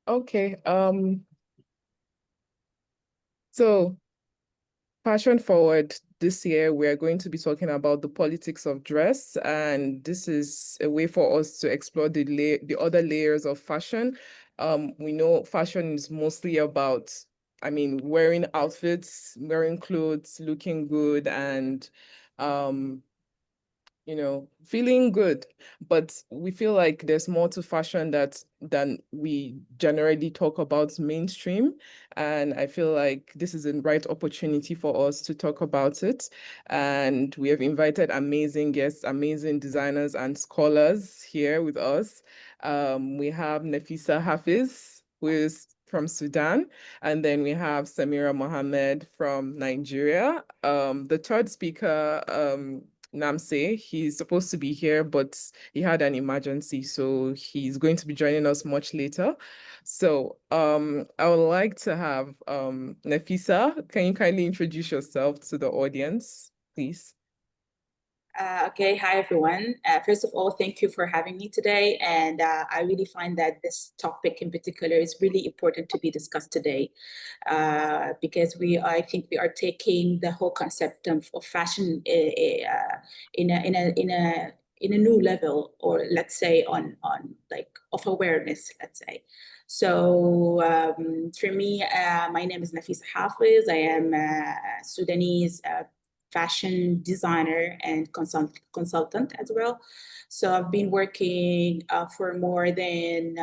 Okay. So Fashion Forward this year, we are going to be talking about the politics of dress, and this is a way for us to explore the other layers of fashion. We know fashion is mostly about, wearing outfits, wearing clothes, looking good, and um, feeling good. But we feel like there's more to fashion than we generally talk about mainstream. And I feel like this is the right opportunity for us to talk about it. And we have invited amazing guests, amazing designers and scholars here with us. We have Nafisa Hafiz, who is from Sudan, and then we have Samira Mohammed from Nigeria. The third speaker, Namse. He's supposed to be here, but he had an emergency, so he's going to be joining us much later. So I would like to have Nafisa, can you kindly introduce yourself to the audience, please? Okay, hi everyone. First of all, thank you for having me today. And I really find that this topic in particular is really important to be discussed today because I think we are taking the whole concept of fashion in a new level, or let's say on like of awareness, let's say. So for me, my name is Nafisa Hafiz. I am Sudanese fashion designer and consultant as well. So I've been working for more than,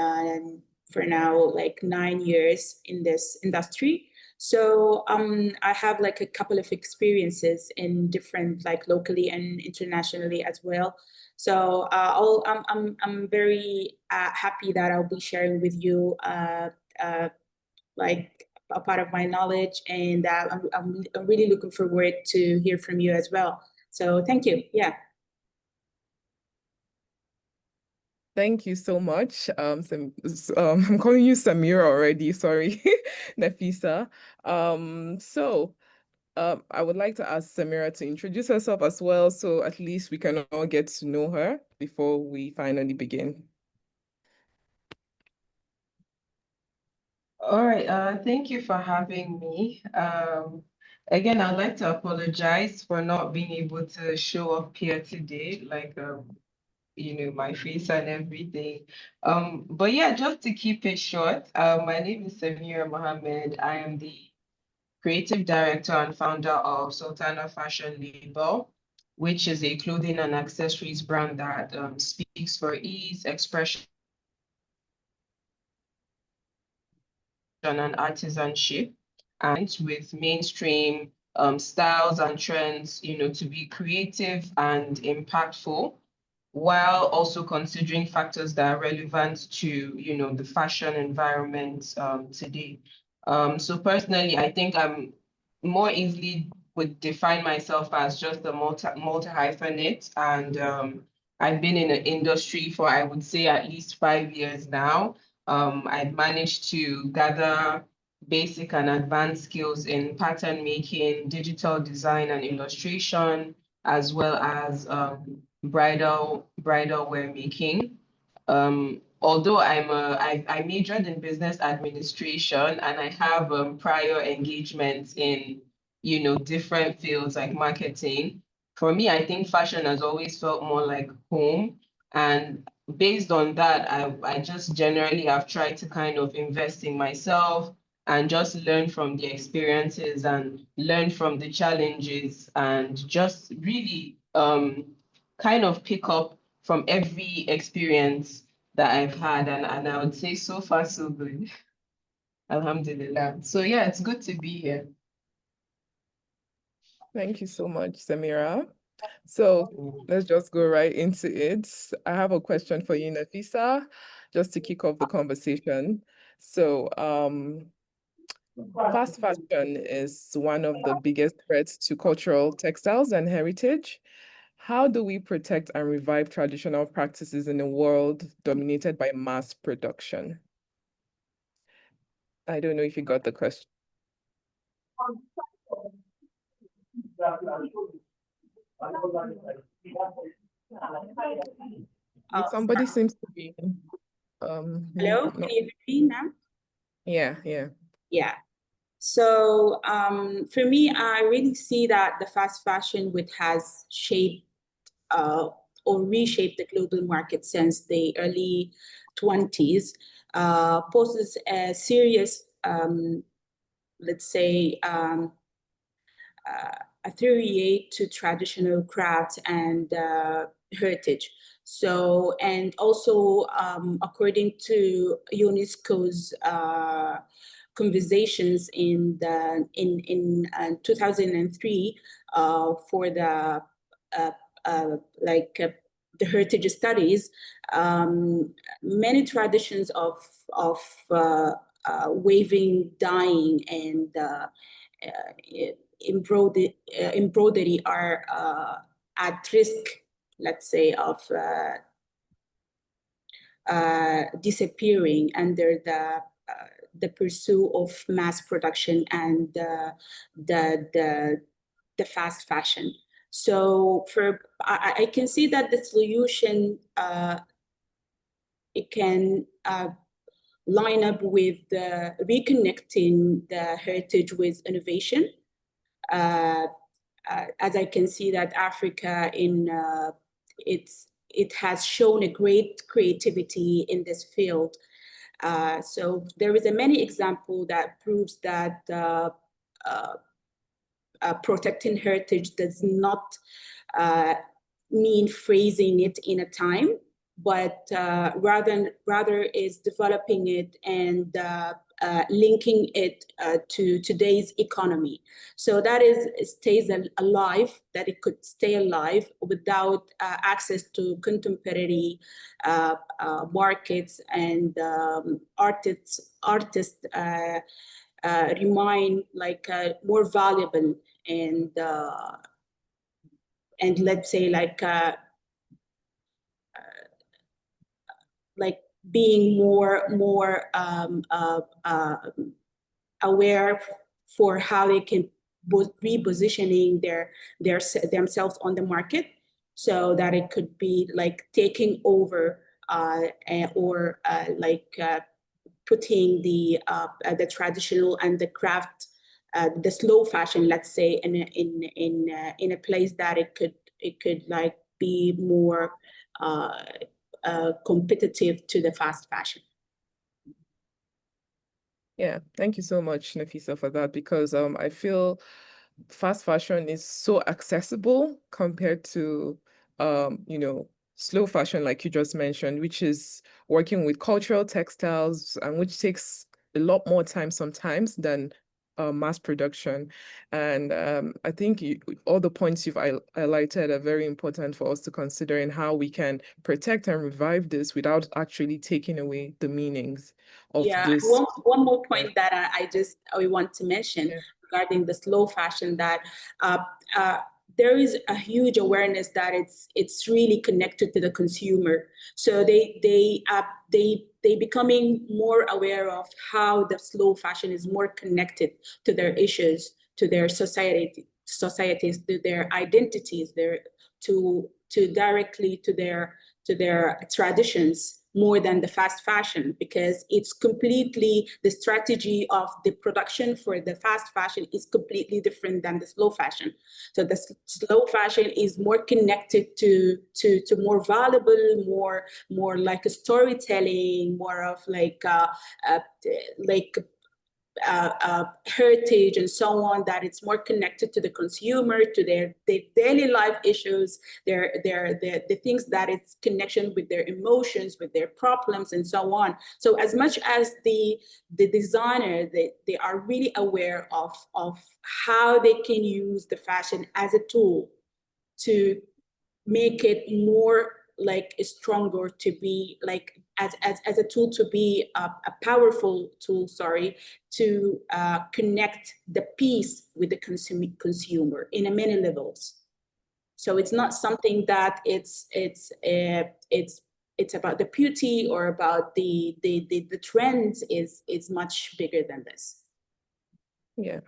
for now, like 9 years in this industry. So I have like a couple of experiences in different, like locally and internationally as well. So I'm very happy that I'll be sharing with you like a part of my knowledge, and I'm really looking forward to hear from you as well. So thank you. Yeah. Thank you so much. I'm calling you Samira already, sorry, Nafisa. I would like to ask Samira to introduce herself as well, so at least we can all get to know her before we finally begin. All right, thank you for having me. Again, I'd like to apologize for not being able to show up here today, like my face and everything. But yeah, just to keep it short, my name is Samira Mohammed. I am the creative director and founder of Sultana Fashion Label, which is a clothing and accessories brand that speaks for ease, expression, and artisanship, and with mainstream styles and trends, to be creative and impactful, while also considering factors that are relevant to, the fashion environment today. So personally, I think I'm more easily would define myself as just a multi hyphenate, and I've been in the industry for, I would say, at least 5 years now. I've managed to gather basic and advanced skills in pattern making, digital design and illustration, as well as bridal wear making. Although I majored in business administration, and I have prior engagements in different fields like marketing. For me, I think fashion has always felt more like home, and based on that, I just generally have tried to kind of invest in myself and just learn from the experiences and learn from the challenges, and just really kind of pick up from every experience that I've had. And I would say so far so good. Alhamdulillah. So yeah, it's good to be here. Thank you so much, Samira. So let's just go right into it. I have a question for you, Nafisa, just to kick off the conversation. So, fast fashion is one of the biggest threats to cultural textiles and heritage. How do we protect and revive traditional practices in a world dominated by mass production? I don't know if you got the question. Oh, Somebody seems to be hello, can you hear me now? Yeah, yeah. Yeah. So for me, I really see that the fast fashion, which has shaped or reshaped the global market since the early 20s, poses a serious, let's say, a threat to traditional crafts and heritage. So, and also, according to UNESCO's conversations in 2003 for the uh, like the heritage studies, many traditions of weaving, dyeing, and embroidery are at risk, let's say, of disappearing under the pursuit of mass production and the fast fashion. So I can see that the solution it can line up with reconnecting the heritage with innovation. As I can see that Africa it has shown a great creativity in this field. So there is a many example that proves that protecting heritage does not mean phrasing it in a time, but rather is developing it and linking it to today's economy. So that it stays alive, that it could stay alive without access to contemporary markets, and artists remain like more valuable and let's say like being more aware for how they can repositioning themselves on the market, so that it could be like taking over or putting the traditional and the craft, the slow fashion, let's say, in a place that it could like be more competitive to the fast fashion. Yeah, thank you so much, Nafisa, for that, because I feel fast fashion is so accessible compared to slow fashion, like you just mentioned, which is working with cultural textiles and which takes a lot more time sometimes than mass production. And I think all the points you've highlighted are very important for us to consider in how we can protect and revive this without actually taking away the meanings of this. One more point that I want to mention regarding the slow fashion, that there is a huge awareness that it's really connected to the consumer. So they becoming more aware of how the slow fashion is more connected to their issues, to their societies, to their identities, to directly to their traditions, more than the fast fashion, because it's completely, the strategy of the production for the fast fashion is completely different than the slow fashion. So the slow fashion is more connected to more valuable, more like a storytelling, more of like heritage and so on, that it's more connected to the consumer, to their daily life issues, the things that it's connection with their emotions, with their problems, and so on. So as much as the designer, they are really aware of how they can use the fashion as a tool to make it more like stronger, to be like as a tool, to be a powerful tool, to connect the piece with the consumer in a many levels. So it's not something that it's about the beauty or about the trends, is much bigger than this. Yeah,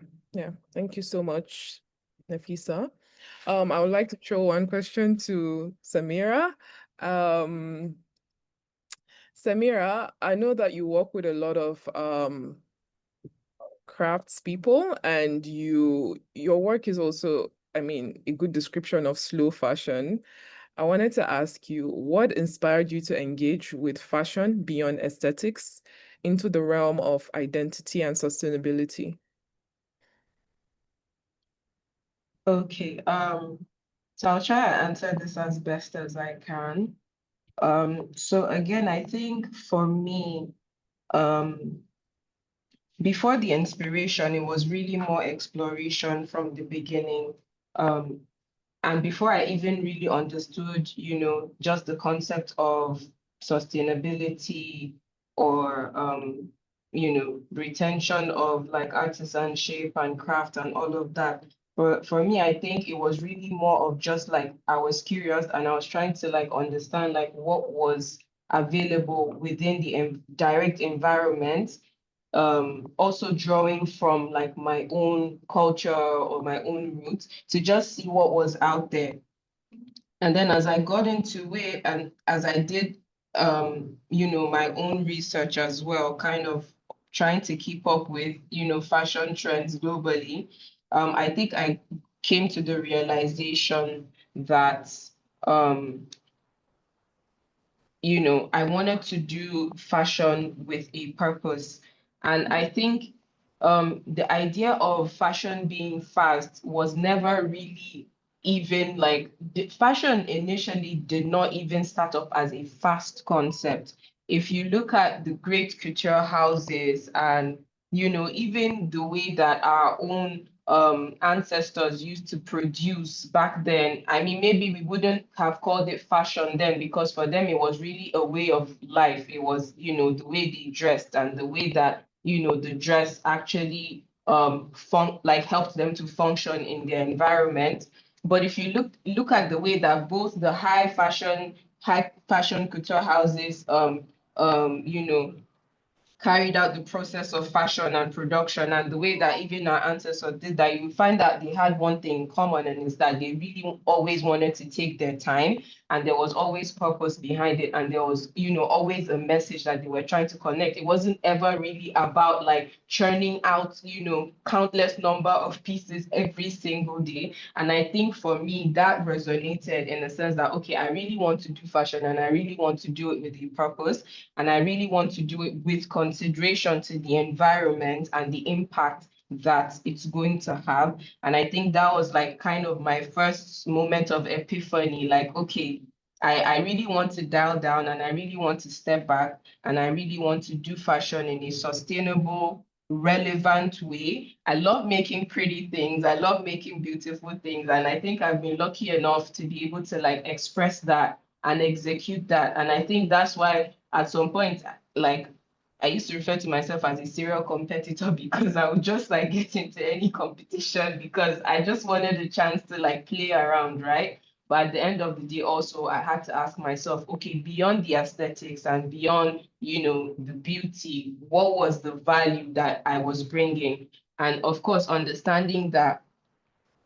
thank you so much, Nafisa. I would like to throw one question to Samira. Samira, I know that you work with a lot of craftspeople, and your work is also, I mean, a good description of slow fashion. I wanted to ask you, what inspired you to engage with fashion beyond aesthetics into the realm of identity and sustainability? Okay, so I'll try and answer this as best as I can. So again, I think for me, um, before the inspiration, it was really more exploration from the beginning. Um, and before I even really understood, just the concept of sustainability or, retention of like artisanship and craft and all of that. For me, I think it was really more of just like I was curious and I was trying to like understand like what was available within the direct environment, also drawing from like my own culture or my own roots to just see what was out there. And then as I got into it and as I did, my own research as well, kind of trying to keep up with, fashion trends globally, I think I came to the realization that, um, I wanted to do fashion with a purpose. And I think the idea of fashion being fast was never really even like the fashion initially did not even start off as a fast concept. If you look at the great couture houses and even the way that our own ancestors used to produce back then, I mean, maybe we wouldn't have called it fashion then because for them it was really a way of life. It was, the way they dressed and the way that, the dress actually like helped them to function in their environment. But if you look at the way that both the high fashion couture houses carried out the process of fashion and production and the way that even our ancestors did that, you find that they had one thing in common, and is that they really always wanted to take their time, and there was always purpose behind it, and there was, always a message that they were trying to connect. It wasn't ever really about like churning out, countless number of pieces every single day. And I think for me, that resonated in the sense that, okay, I really want to do fashion and I really want to do it with a purpose. And I really want to do it with consideration to the environment and the impact that it's going to have. And I think that was like kind of my first moment of epiphany, like, okay, I really want to dial down and I really want to step back and I really want to do fashion in a sustainable, relevant way. I love making pretty things. I love making beautiful things. And I think I've been lucky enough to be able to like express that and execute that. And I think that's why at some point, like I used to refer to myself as a serial competitor because I would just like get into any competition because I just wanted a chance to like play around, right? But at the end of the day, also, I had to ask myself, okay, beyond the aesthetics and beyond, the beauty, what was the value that I was bringing? And of course, understanding that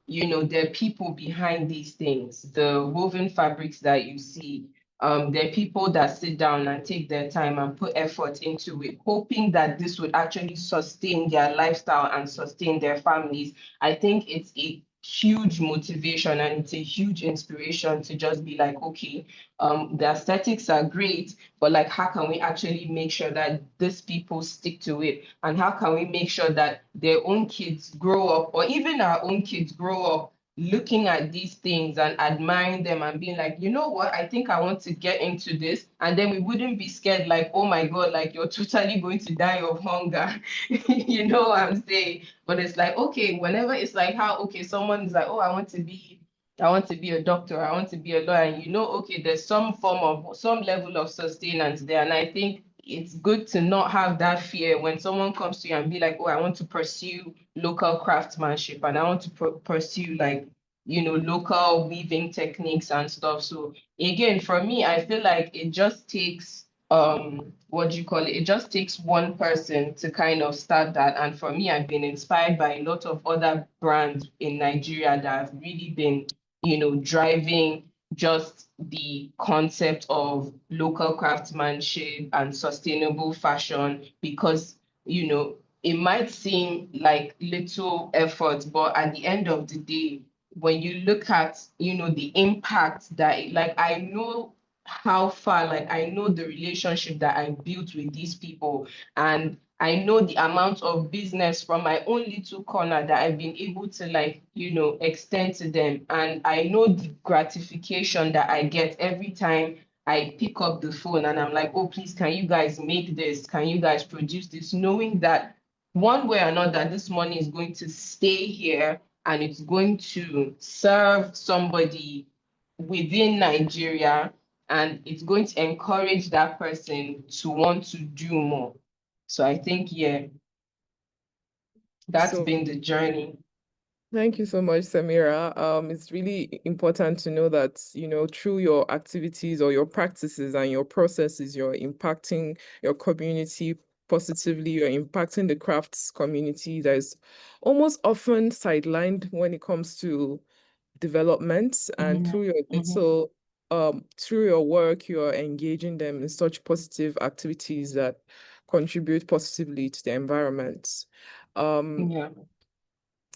there are people behind these things, the woven fabrics that you see. There are people that sit down and take their time and put effort into it, hoping that this would actually sustain their lifestyle and sustain their families. I think it's a huge motivation and it's a huge inspiration to just be like, okay, the aesthetics are great, but like, how can we actually make sure that these people stick to it? And how can we make sure that their own kids grow up, or even our own kids grow up looking at these things and admiring them and being like, you know what, I think I want to get into this. And then we wouldn't be scared like, oh my God, like you're totally going to die of hunger. You know what I'm saying? But it's like, okay, whenever it's like how, okay, someone's like, oh, I want to be a doctor, I want to be a lawyer, and okay, there's some level of sustenance there. And I think it's good to not have that fear when someone comes to you and be like, oh, I want to pursue local craftsmanship and I want to pursue like, local weaving techniques and stuff. So again, for me, I feel like it just takes what do you call it? It just takes one person to kind of start that. And for me, I've been inspired by a lot of other brands in Nigeria that have really been, driving just the concept of local craftsmanship and sustainable fashion because, it might seem like little effort, but at the end of the day, when you look at, the impact that, like, I know how far, like, I know the relationship that I built with these people, and I know the amount of business from my own little corner that I've been able to, like, extend to them. And I know the gratification that I get every time I pick up the phone and I'm like, oh, please, can you guys make this? Can you guys produce this? Knowing that one way or another, this money is going to stay here and it's going to serve somebody within Nigeria, and it's going to encourage that person to want to do more. So I think, yeah, that's So been the journey. thank you so much, Samira. It's really important to know that, through your activities or your practices and your processes, you're impacting your community positively, you're impacting the crafts community that is almost often sidelined when it comes to development. And through your little, through your work, you're engaging them in such positive activities that contribute positively to the environment. Yeah.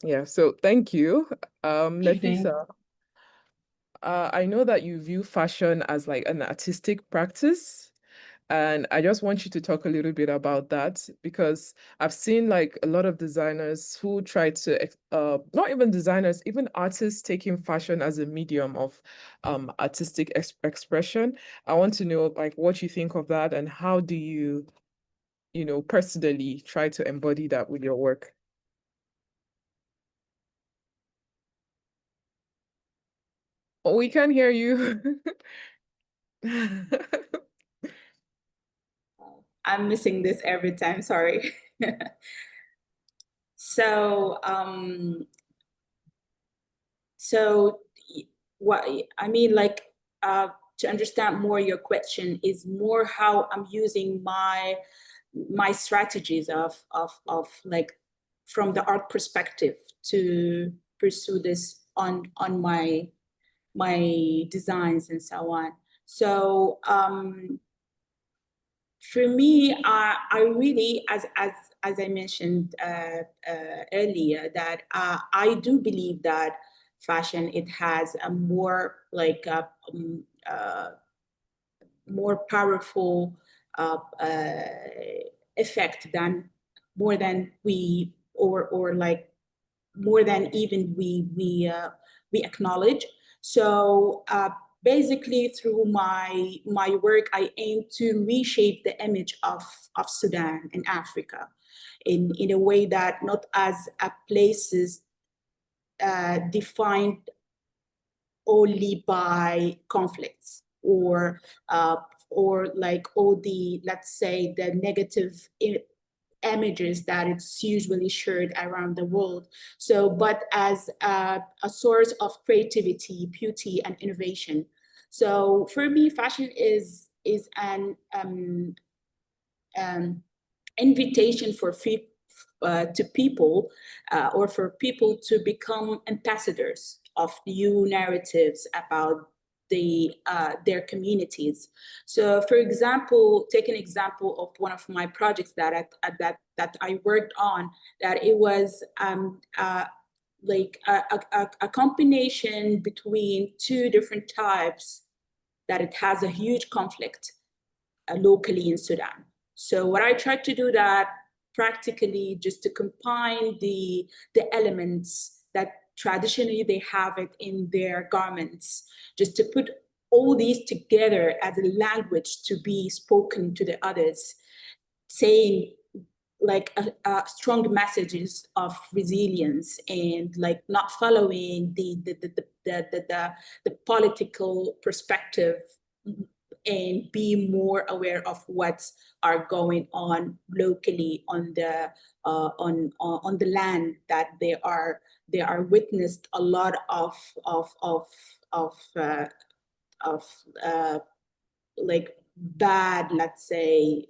Yeah, so thank you. Thank Nafisa, I know that you view fashion as like an artistic practice, and I just want you to talk a little bit about that because I've seen like a lot of designers who try to, not even designers, even artists taking fashion as a medium of artistic expression. I want to know like what you think of that and how do you, personally try to embody that with your work? Oh, we can hear you. I'm missing this every time, sorry. So, so what I mean, like, to understand more your question is more how I'm using my strategies of like from the art perspective to pursue this on my designs and so on. So for me, I really, as I mentioned earlier, that I do believe that fashion, it has a more like more powerful effect than more than we or like more than even we acknowledge. So basically, through my work, I aim to reshape the image of Sudan and Africa in a way that not as a places defined only by conflicts or like all the, let's say, the negative images that it's usually shared around the world. So, but as a source of creativity, beauty, and innovation. So for me, fashion is an invitation for to people or for people to become ambassadors of new narratives about their communities. So, for example, take an example of one of my projects that I worked on. That it was like a combination between two different types that it has a huge conflict locally in Sudan. So what I tried to do that practically just to combine the elements that traditionally they have it in their garments, just to put all these together as a language to be spoken to the others, saying like strong messages of resilience and like not following the political perspective and be more aware of what's are going on locally on the land that they are witnessed a lot of of like bad, let's say,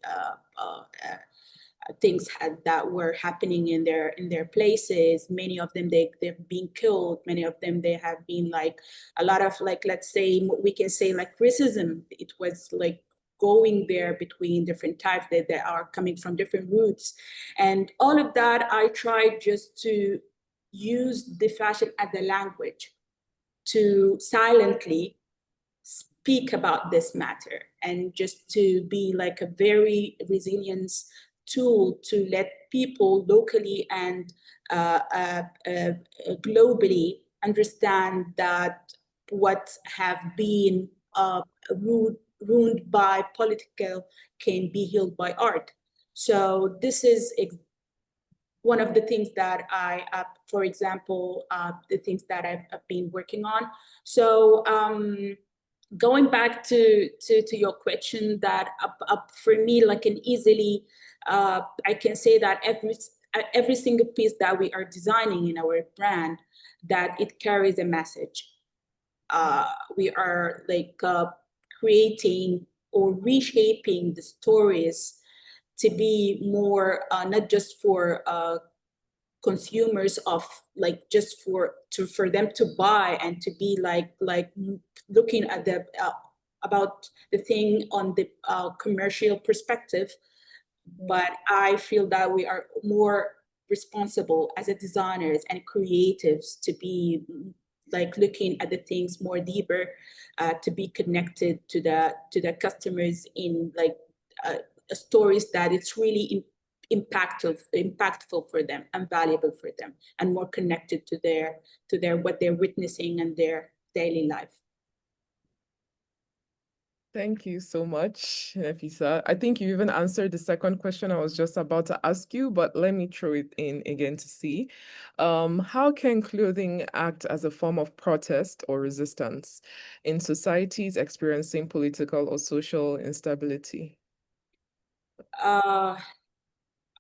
things that were happening in their places. Many of them they've been killed. Many of them they have been like a lot of, like, let's say we can say like racism. It was like going there between different types that are coming from different roots. And all of that, I tried just to use the fashion as a language to silently speak about this matter, and just to be like a very resilience tool to let people locally and globally understand that what have been ruined by political can be healed by art. So this is one of the things that for example, the things that I've been working on. So going back to your question, that for me, like an easily, I can say that every single piece that we are designing in our brand, that it carries a message. We are like creating or reshaping the stories to be more not just for consumers, of like just for them to buy and to be like looking at the about the thing on the commercial perspective. But I feel that we are more responsible as a designers and creatives to be like looking at the things more deeper, to be connected to the customers in like stories that it's really impactful for them and valuable for them, and more connected to their what they're witnessing and their daily life. Thank you so much, Nafisa. I think you even answered the second question I was just about to ask you, but let me throw it in again to see. How can clothing act as a form of protest or resistance in societies experiencing political or social instability?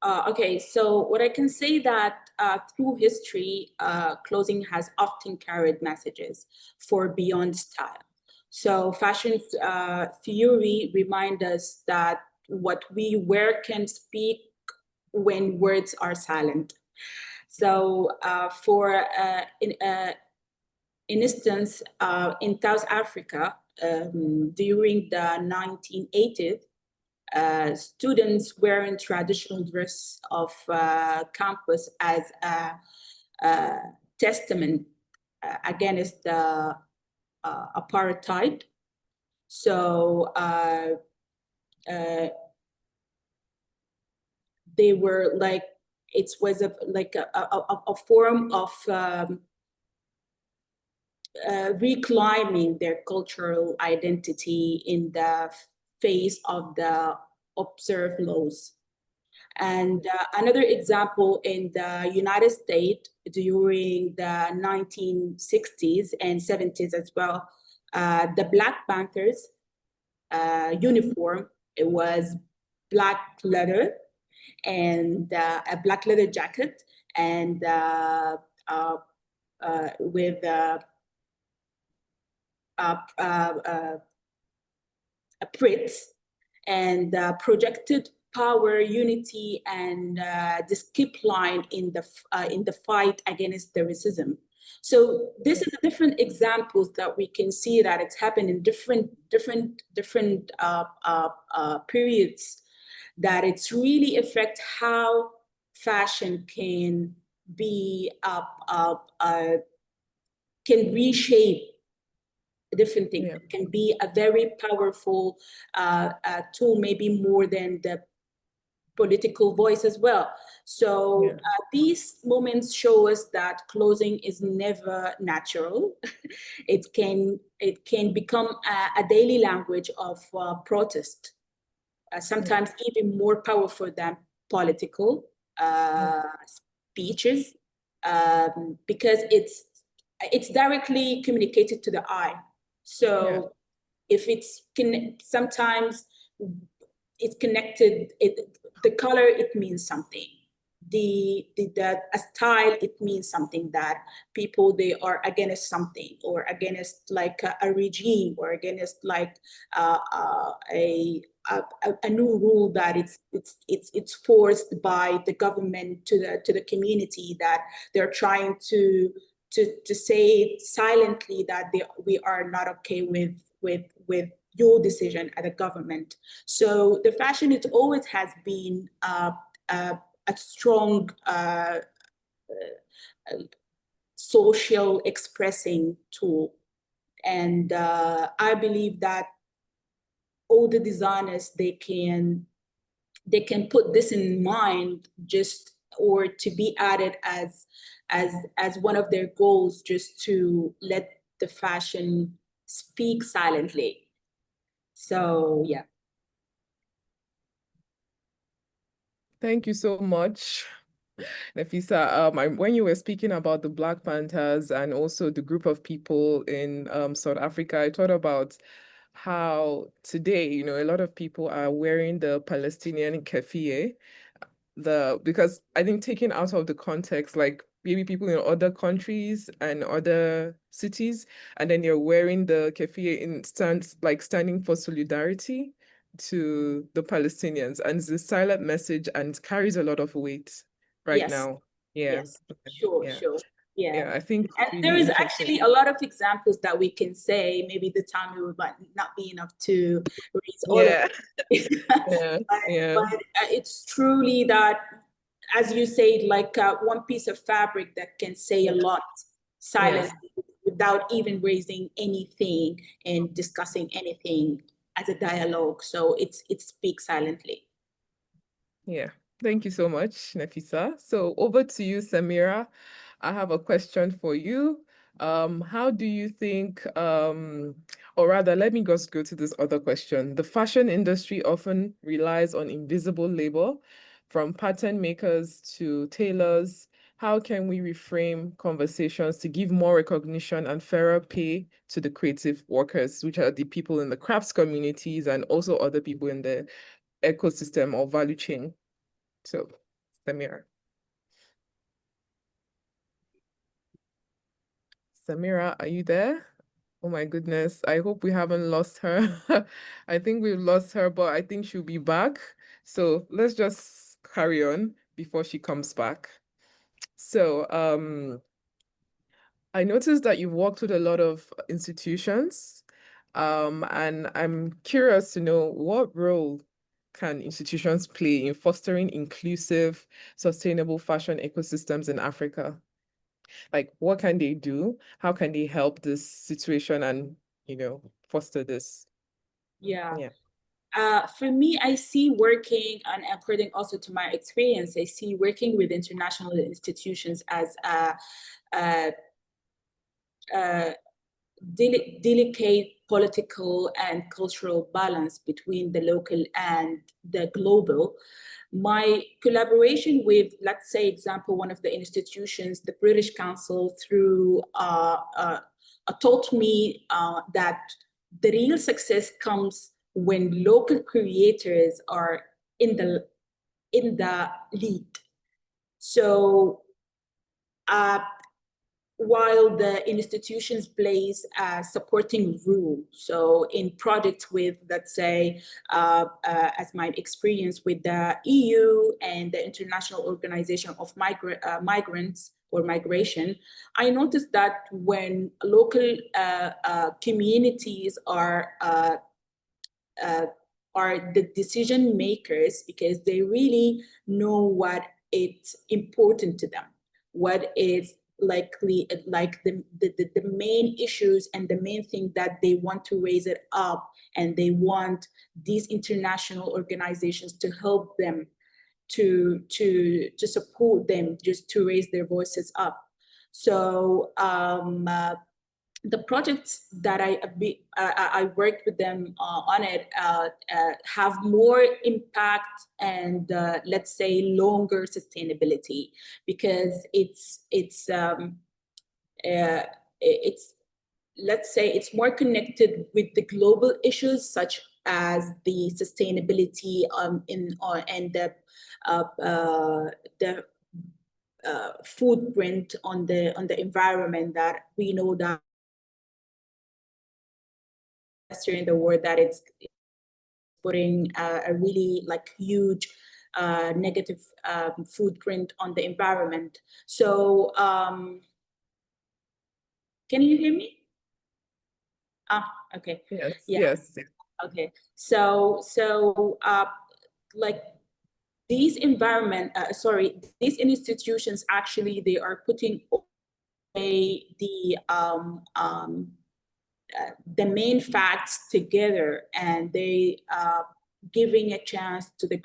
Okay, so what I can say that through history, clothing has often carried messages for beyond style. So fashion theory reminds us that what we wear can speak when words are silent. So for instance, in South Africa, during the 1980s, students wearing traditional dress of campus as a testament against the apartheid. So they were like, it was a form of reclaiming their cultural identity in the face of the observed laws. And another example, in the United States during the 1960s and 70s as well, the Black Panthers uniform, it was black leather and a black leather jacket, and with prints, and projected power, unity, and the skip line in the fight against the racism. So this is different examples that we can see that it's happened in different periods, that it's really affect how fashion can be can reshape different things. Yeah. It can be a very powerful tool, maybe more than the political voice as well. So Yeah. These moments show us that clothing is never natural. It can become a daily language of protest, sometimes even more powerful than political speeches, because it's directly communicated to the eye. So if sometimes it's connected, the color, it means something. The a style, it means something, that people, they are against something, or against like a regime, or against like a new rule that it's forced by the government to the community, that they're trying to say silently that we are not okay with your decision as a government. So the fashion, it always has been a strong social expressing tool. And I believe that all the designers, they can put this in mind, just, or to be added as one of their goals, just to let the fashion speak silently. So yeah. Thank you so much, Nafisa. When you were speaking about the Black Panthers and also the group of people in South Africa, I thought about how today, you know, a lot of people are wearing the Palestinian keffiyeh, because I think taken out of the context, like maybe people in other countries and other cities, and then you're wearing the keffiyeh in standing for solidarity to the Palestinians, and it's a silent message and carries a lot of weight right Yes. now. Yeah. Yes. Sure. Yeah. Sure. Yeah. Yeah, I think And really there is interesting. actually a lot of examples that we can say. Maybe the time might not be enough to raise all of Yeah. it. Yeah. Yeah. But it's truly that, as you said, like one piece of fabric that can say a lot silently, without even raising anything and discussing anything as a dialogue. So it speaks silently. Yeah. Thank you so much, Nafisa. So over to you, Samira. I have a question for you. How do you think, or rather, let me just go to this other question. The fashion industry often relies on invisible labor, from pattern makers to tailors. How can we reframe conversations to give more recognition and fairer pay to the creative workers, which are the people in the crafts communities and also other people in the ecosystem or value chain? So, Samira. Samira, are you there? Oh my goodness. I hope we haven't lost her. I think we've lost her, but I think she'll be back. So let's just carry on before she comes back. So, I noticed that you've worked with a lot of institutions, and I'm curious to know, what role can institutions play in fostering inclusive, sustainable fashion ecosystems in Africa? Like, what can they do? How can they help this situation and, foster this? Yeah. Yeah. For me, I see working, and according also to my experience, I see working with international institutions as a delicate political and cultural balance between the local and the global. My collaboration with, let's say, example, one of the institutions, the British Council, through taught me that the real success comes when local creators are in the lead. So while the institutions plays a supporting role, so in projects with, let's say, as my experience with the EU and the International Organization of Migrants or Migration, I noticed that when local communities are the decision makers, because they really know what it's important to them, what is likely like the main issues and the main thing that they want to raise it up, and they want these international organizations to help them, to support them, just to raise their voices up. So the projects that I worked with them on it have more impact and let's say longer sustainability, because it's let's say it's more connected with the global issues, such as the sustainability and the footprint on the environment, that we know that in the world, that it's putting a really like huge negative footprint on the environment. So can you hear me? Okay. Yes. Yeah. Yes. Okay. So like these these institutions actually, they are putting away the main facts together, and they giving a chance to the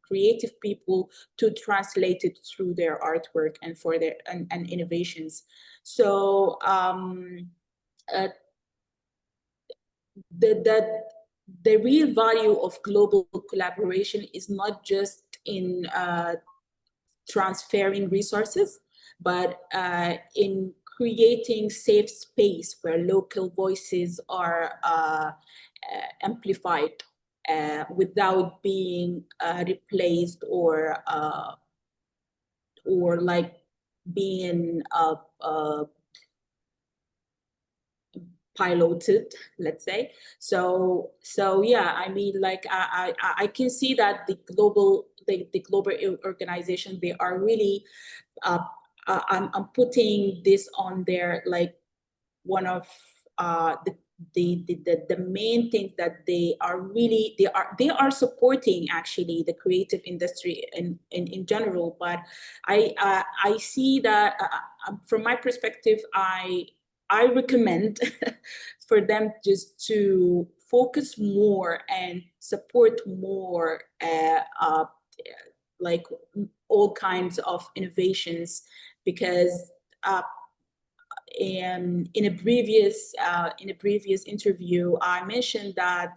creative people to translate it through their artwork and for their and innovations. So uh, the real value of global collaboration is not just in transferring resources, but in creating safe space where local voices are amplified without being replaced or like being piloted, let's say. So yeah, I mean, like I can see that the global organization, they are really I'm putting this on their, like, one of the main thing that they are really, they are supporting actually the creative industry in general. But I see that from my perspective, I recommend for them just to focus more and support more like all kinds of innovations, because in a previous interview, I mentioned that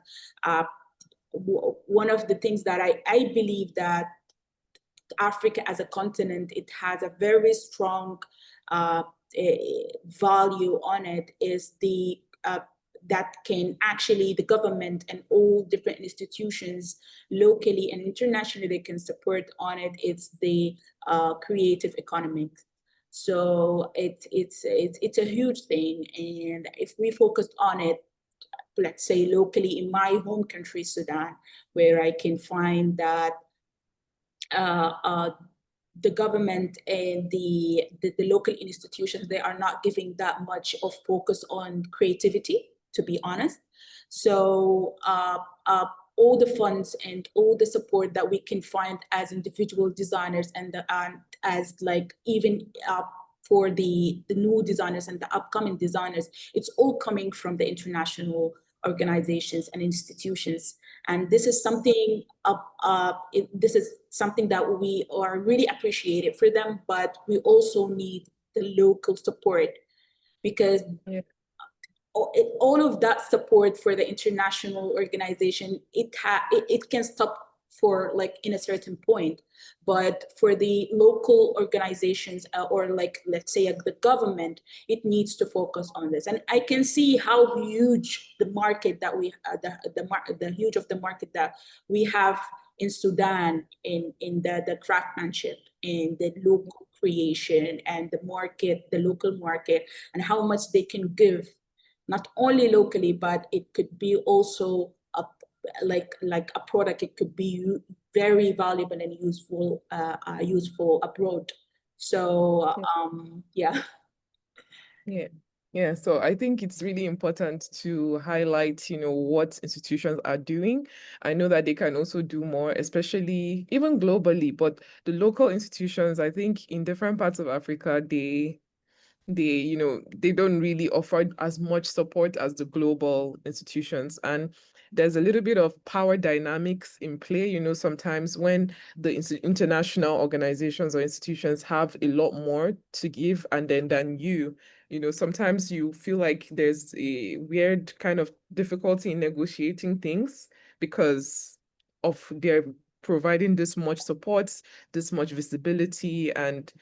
one of the things that I believe that Africa as a continent, it has a very strong value on it, is the that can actually, the government and all different institutions locally and internationally, they can support on it. It's the creative economy. So it's a huge thing, and if we focused on it, let's say locally in my home country, Sudan, where I can find that the government and the local institutions, they are not giving that much of focus on creativity, to be honest. So all the funds and all the support that we can find as individual designers, and as like even for the new designers and the upcoming designers, it's all coming from the international organizations and institutions. And this is something this is something that we are really appreciated for them, but we also need the local support, because Yeah. all of that support for the international organization, it can stop for, like, in a certain point. But for the local organizations, or like, let's say the government, it needs to focus on this. And I can see how huge the market that we the huge of the market that we have in Sudan, in the craftsmanship and the local creation and the market, the local market, and how much they can give, not only locally, but it could be also like a product. It could be very valuable and useful abroad. So yeah. Yeah. Yeah. So I think it's really important to highlight, what institutions are doing. I know that they can also do more, especially even globally, but the local institutions, I think in different parts of Africa, they don't really offer as much support as the global institutions. And there's a little bit of power dynamics in play. Sometimes when the international organizations or institutions have a lot more to give, and then than sometimes you feel like there's a weird kind of difficulty in negotiating things because of their providing this much support, this much visibility. And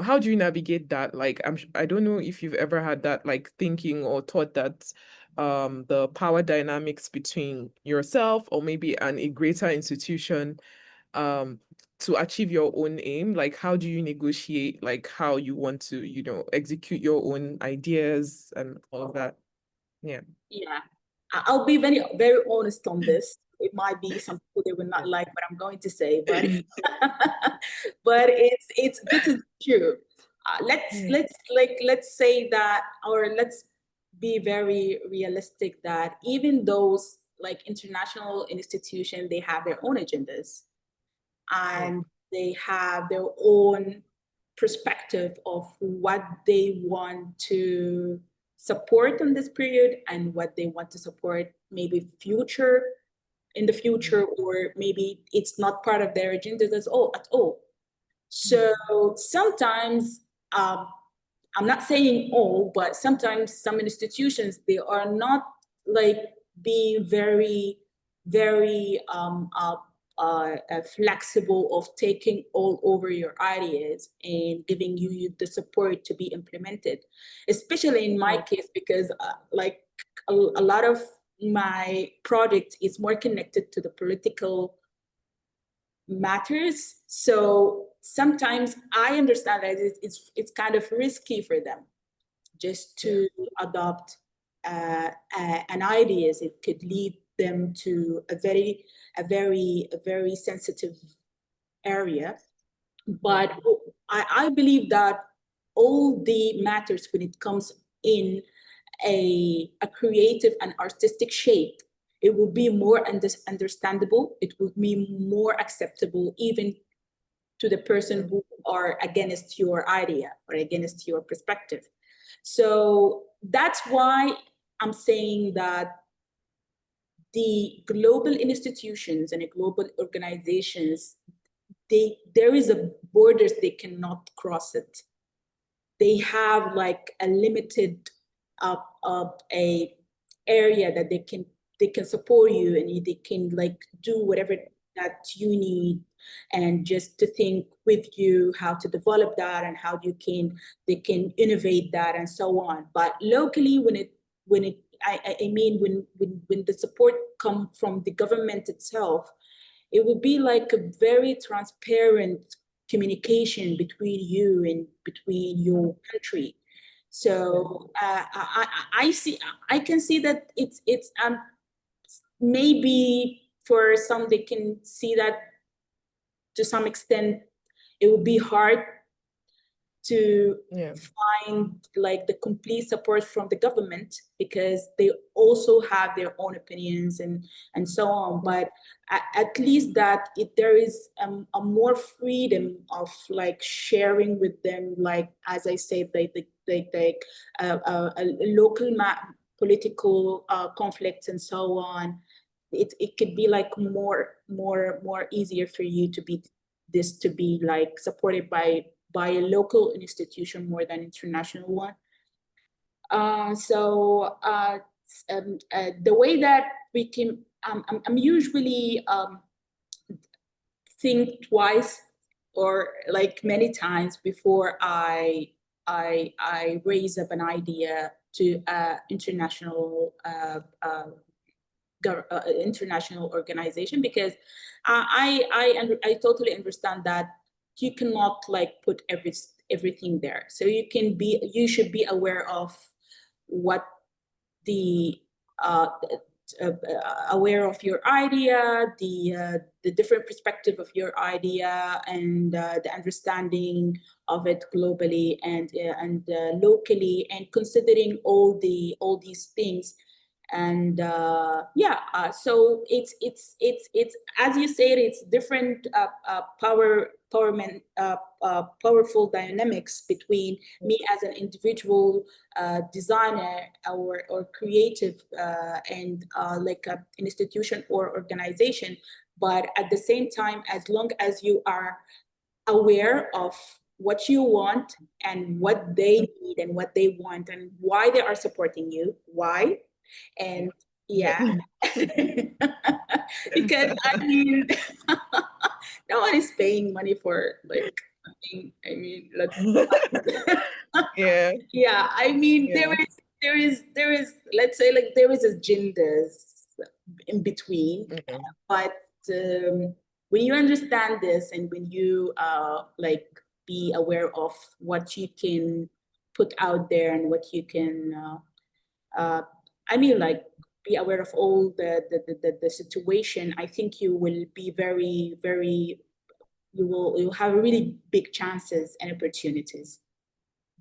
how do you navigate that? Like, I don't know if you've ever had that, like, thinking or thought that the power dynamics between yourself or maybe a greater institution to achieve your own aim. Like, how do you negotiate, like, how you want to execute your own ideas and all of that? Yeah. Yeah, I'll be very, very honest on this. It might be some people they will not like what I'm going to say, but but this is true. Let's Yeah. let's say that, or let's be very realistic that even those like international institutions, they have their own agendas and they have their own perspective of what they want to support in this period and what they want to support maybe in the future, or maybe it's not part of their agendas at all. So sometimes, I'm not saying all, but sometimes some institutions, they are not like being very, very flexible of taking all over your ideas and giving you the support to be implemented, especially in my case, because like a lot of my project is more connected to the political matters. So sometimes I understand that it's kind of risky for them just to adopt an ideas. It could lead them to a very sensitive area. But I believe that all the matters when it comes in a creative and artistic shape, it will be more understandable. It will be more acceptable even to the person who are against your idea or against your perspective. So that's why I'm saying that the global institutions and the global organizations, there is a borders they cannot cross it. They have like a limited a area that they can support you, and they can like do whatever that you need, and just to think with you how to develop that and how they can innovate that and so on. But locally, I mean when the support come from the government itself, it would be like a very transparent communication between you and between your country. So I can see that it's maybe for some they can see that to some extent it would be hard to find like the complete support from the government, because they also have their own opinions and so on. But at least that there is a more freedom of like sharing with them, like as I said, like local political conflicts and so on. It could be like more easier for you to be like supported by a local institution more than international one. The way that we can, I'm usually think twice or like many times before I raise up an idea to international international organization, because I totally understand that you cannot like put everything there. So you should be aware of what the aware of your idea, the different perspective of your idea, and the understanding of it globally and locally, and considering all these things. And so it's as you said, it's different powerful dynamics between me as an individual designer or creative and like an institution or organization. But at the same time, as long as you are aware of what you want and what they need and what they want and why they are supporting you, why. And because I mean, no one is paying money for like, I mean, I mean, there is, let's say, like there is agendas in between, but when you understand this and when you like be aware of what you can put out there and what you can I mean, like, be aware of all the situation, I think you will be you'll have really big chances and opportunities.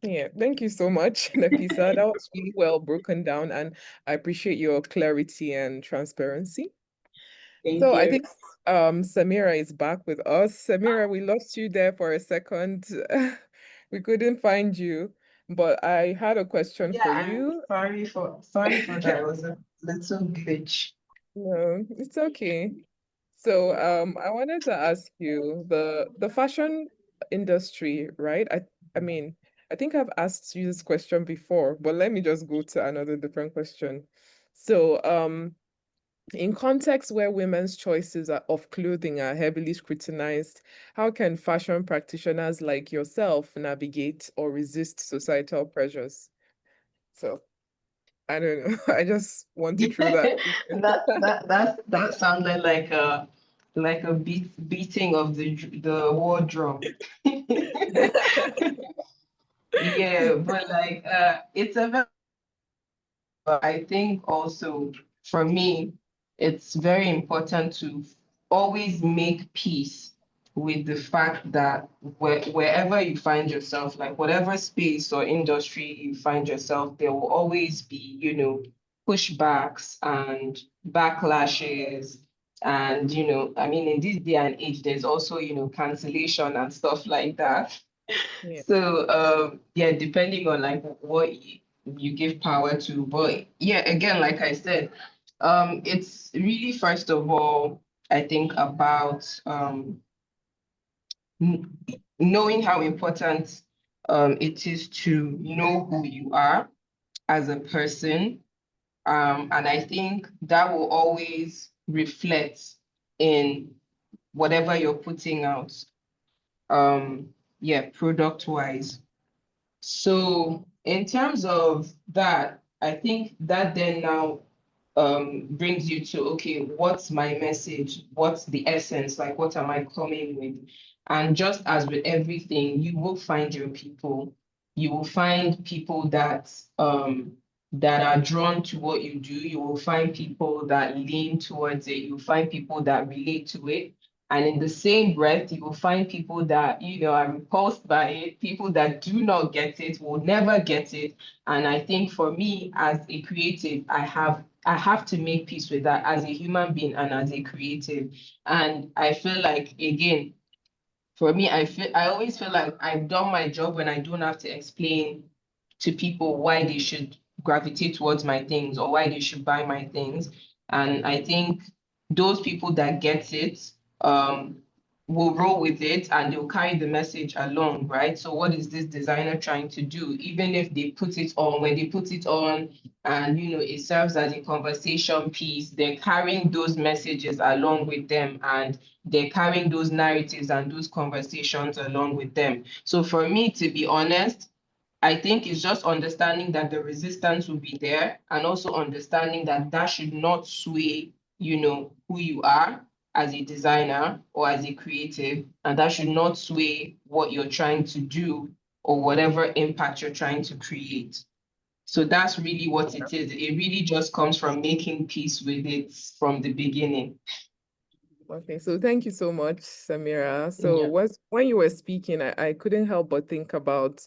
Yeah, thank you so much, Nafisa. That was really well broken down, and I appreciate your clarity and transparency. Thank So I you. think Samira is back with us. Samira, we lost you there for a second. We couldn't find you, but I had a question Yeah, for I'm you. sorry for that. It was a little glitch. No, it's okay. So I wanted to ask you the fashion industry, right? I mean, I think I've asked you this question before, but let me just go to another different question. So in contexts where women's of clothing are heavily scrutinized, how can fashion practitioners like yourself navigate or resist societal pressures? So I don't know. I just want to throw that. That sounded like a beating of the war drum. Yeah, but it's a very, I think also for me, it's very important to always make peace with the fact that wherever you find yourself, like whatever space or industry you find yourself, there will always be, pushbacks and backlashes. And, I mean, in this day and age, there's also, cancellation and stuff like that. Yeah. So yeah, depending on like what you give power to. But yeah, again, like I said, it's really first of all, I think about kn- knowing how important it is to know who you are as a person. And I think that will always reflect in whatever you're putting out. Yeah, product wise. So in terms of that, I think that then now brings you to, okay, what's my message? What's the essence? Like, what am I coming with? And just as with everything, you will find your people. You will find people that are drawn to what you do. You will find people that lean towards it. You'll find people that relate to it. And in the same breath, you will find people that, are repulsed by it, people that do not get it, will never get it. And I think for me as a creative, I have to make peace with that as a human being and as a creative. And I feel like again, for me, I always feel like I've done my job when I don't have to explain to people why they should gravitate towards my things or why they should buy my things. And I think those people that get it um, will roll with it and they'll carry the message along, right? So what is this designer trying to do? Even if they put it on, when they put it on and it serves as a conversation piece, they're carrying those messages along with them and they're carrying those narratives and those conversations along with them. So for me, to be honest, I think it's just understanding that the resistance will be there and also understanding that that should not sway, who you are as a designer or as a creative, and that should not sway what you're trying to do or whatever impact you're trying to create. So that's really what it is. It really just comes from making peace with it from the beginning. Okay, so thank you so much, Samira. So Yeah. when you were speaking, I couldn't help but think about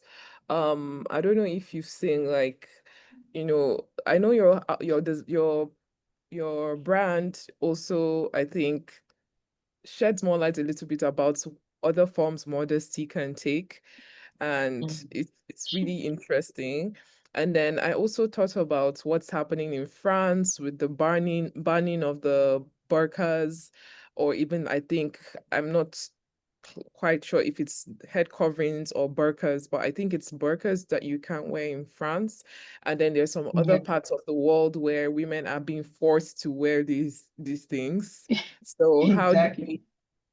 I don't know if you've seen like, I know your brand also, I think, sheds more light a little bit about other forms modesty can take, and Mhm. it's really interesting. And then I also thought about what's happening in France with the banning of the burqas, or even I think I'm not quite sure if it's head coverings or burqas, but I think it's burqas that you can't wear in France. And then there's some other Yeah, parts of the world where women are being forced to wear these things. So exactly.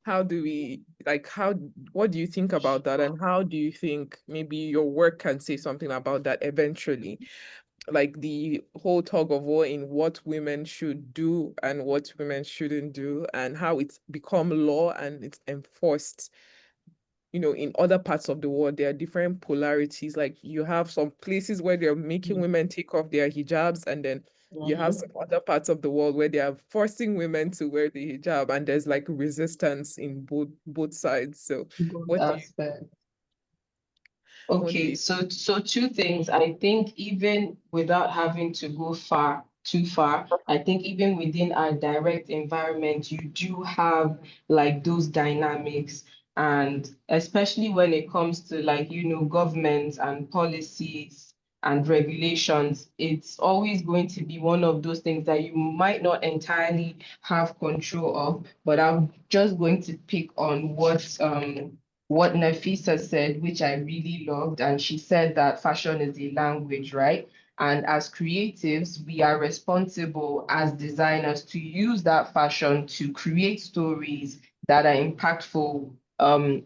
how do we like how what do you think about that, and how do you think maybe your work can say something about that eventually, like the whole tug of war in what women should do and what women shouldn't do, and how it's become law and it's enforced, in other parts of the world. There are different polarities. Like you have some places where they're making women take off their hijabs, and then you have Mhm. some other parts of the world where they are forcing women to wear the hijab, and there's like resistance in both sides. So Good what do you aspect. won't Okay, they? so two things. I think even without having to go too far, I think even within our direct environment, you do have like those dynamics. And especially when it comes to like, governments and policies and regulations, it's always going to be one of those things that you might not entirely have control of. But I'm just going to pick on what Nafisa said, which I really loved, and she said that fashion is a language, right? And as creatives, we are responsible as designers to use that fashion to create stories that are impactful, and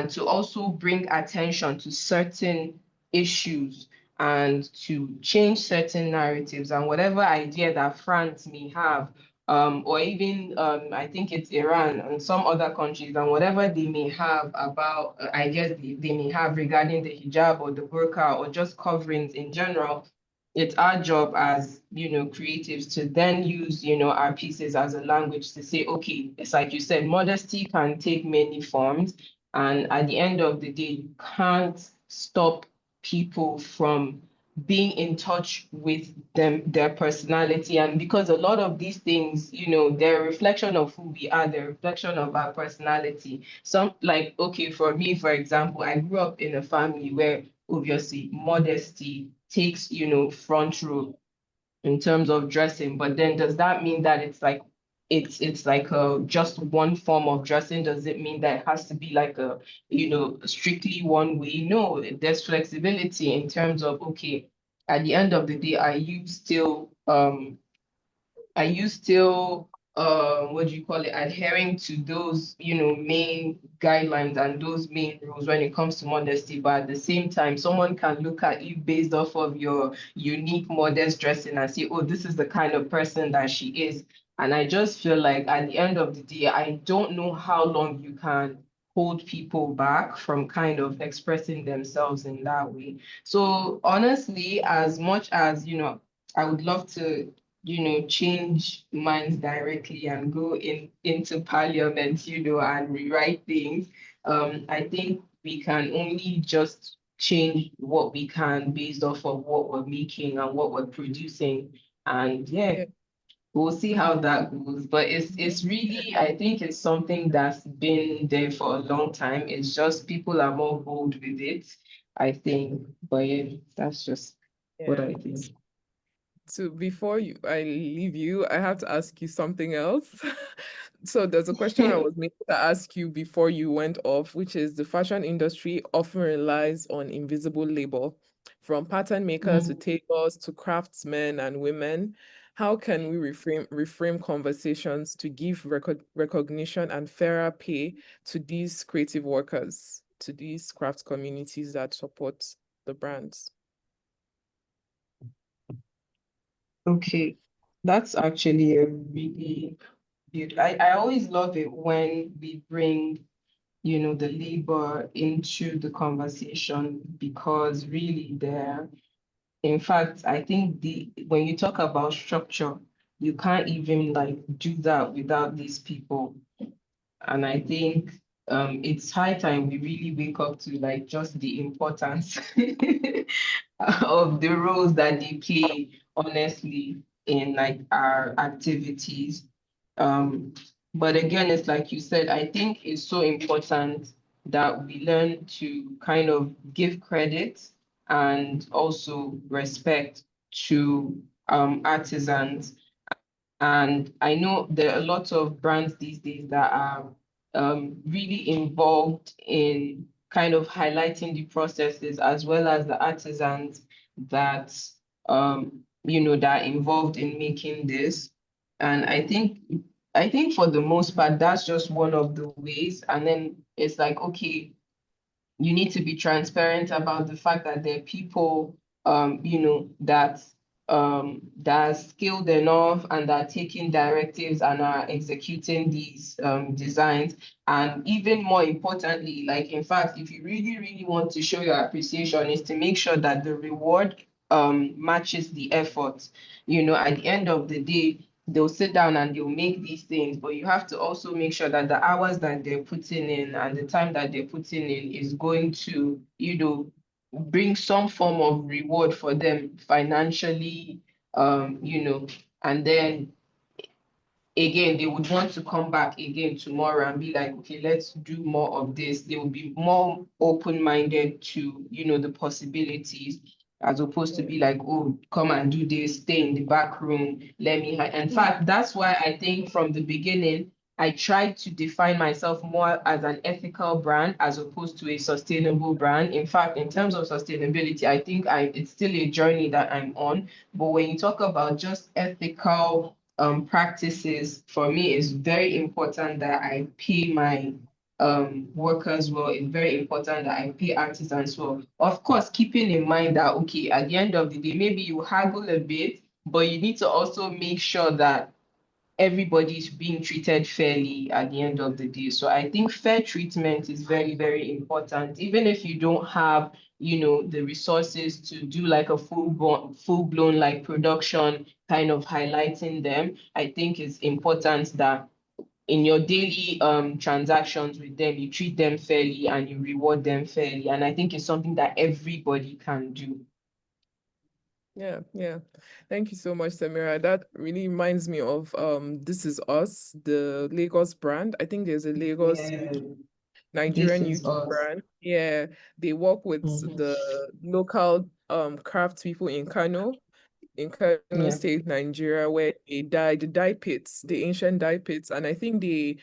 to also bring attention to certain issues and to change certain narratives and whatever idea that France may have, or even I think it's Iran and some other countries, and whatever they may have about ideas they may have regarding the hijab or the burqa or just coverings in general. It's our job as, creatives to then use, our pieces as a language to say, okay, it's like you said, modesty can take many forms. And at the end of the day, you can't stop people from being in touch with them, their personality. And because a lot of these things, they're a reflection of who we are, they're a reflection of our personality. Some like, okay, for me, for example, I grew up in a family where obviously modesty takes, front row in terms of dressing. But then does that mean that it's like just one form of dressing? Does it mean that it has to be like a, strictly one way? No, there's flexibility in terms of, okay, at the end of the day, are you still what do you call it, adhering to those, main guidelines and those main rules when it comes to modesty? But at the same time, someone can look at you based off of your unique modest dressing and say, oh, this is the kind of person that she is. And I just feel like at the end of the day, I don't know how long you can hold people back from kind of expressing themselves in that way. So honestly, as much as, I would love to, change minds directly and go into parliament, and rewrite things. I think we can only just change what we can based off of what we're making and what we're producing. And yeah, Yeah. we'll see how that goes. But it's really, I think it's something that's been there for a long time. It's just people are more bold with it, I think. But yeah, that's just what Yeah. I think. So before I leave you, I have to ask you something else. So there's a question I was meant to ask you before you went off, which is the fashion industry often relies on invisible labor, from pattern makers to Mm. tailors to craftsmen and women. How can we reframe conversations to give recognition and fairer pay to these creative workers, to these craft communities that support the brands? Okay, that's actually a really good. I always love it when we bring, the labor into the conversation because really in fact, I think when you talk about structure, you can't even like do that without these people. And I think it's high time we really wake up to like just the importance of the roles that they play, honestly, in like our activities. Um, but again, it's like you said, I think it's so important that we learn to kind of give credit and also respect to artisans. And I know there are a lot of brands these days that are really involved in kind of highlighting the processes as well as the artisans that that are involved in making this. And I think for the most part, that's just one of the ways. And then it's like, okay, you need to be transparent about the fact that there are people, that are skilled enough and are taking directives and are executing these designs. And even more importantly, like in fact, if you really, really want to show your appreciation, is to make sure that the reward matches the effort. At the end of the day, they'll sit down and they'll make these things, but you have to also make sure that the hours that they're putting in and the time that they're putting in is going to, bring some form of reward for them financially, you know, and then again, they would want to come back again tomorrow and be like, okay, let's do more of this. They will be more open-minded to, you know, the possibilities, as opposed to be like, oh, come and do this, stay in the back room, let me. In fact, that's why I think from the beginning, I tried to define myself more as an ethical brand as opposed to a sustainable brand. In fact, in terms of sustainability, I think it's still a journey that I'm on. But when you talk about just ethical practices, for me, it's very important that I pay my workers well. It's very important that I pay artisans well. Of course, keeping in mind that, okay, at the end of the day, maybe you haggle a bit, but you need to also make sure that everybody's being treated fairly at the end of the day. So I think fair treatment is very, very important. Even if you don't have, you know, the resources to do like a full blown like production, kind of highlighting them, I think it's important that in your daily transactions with them, you treat them fairly and you reward them fairly. And I think it's something that everybody can do. Yeah, yeah. Thank you so much, Samira. That really reminds me of This Is Us, the Lagos brand. I think there's a Lagos Yeah, this Nigerian is UK us. brand. Yeah, they work with Mhm. the local craft people in Kano Yeah, State, Nigeria, where the dye pits, the ancient dye pits, and I think they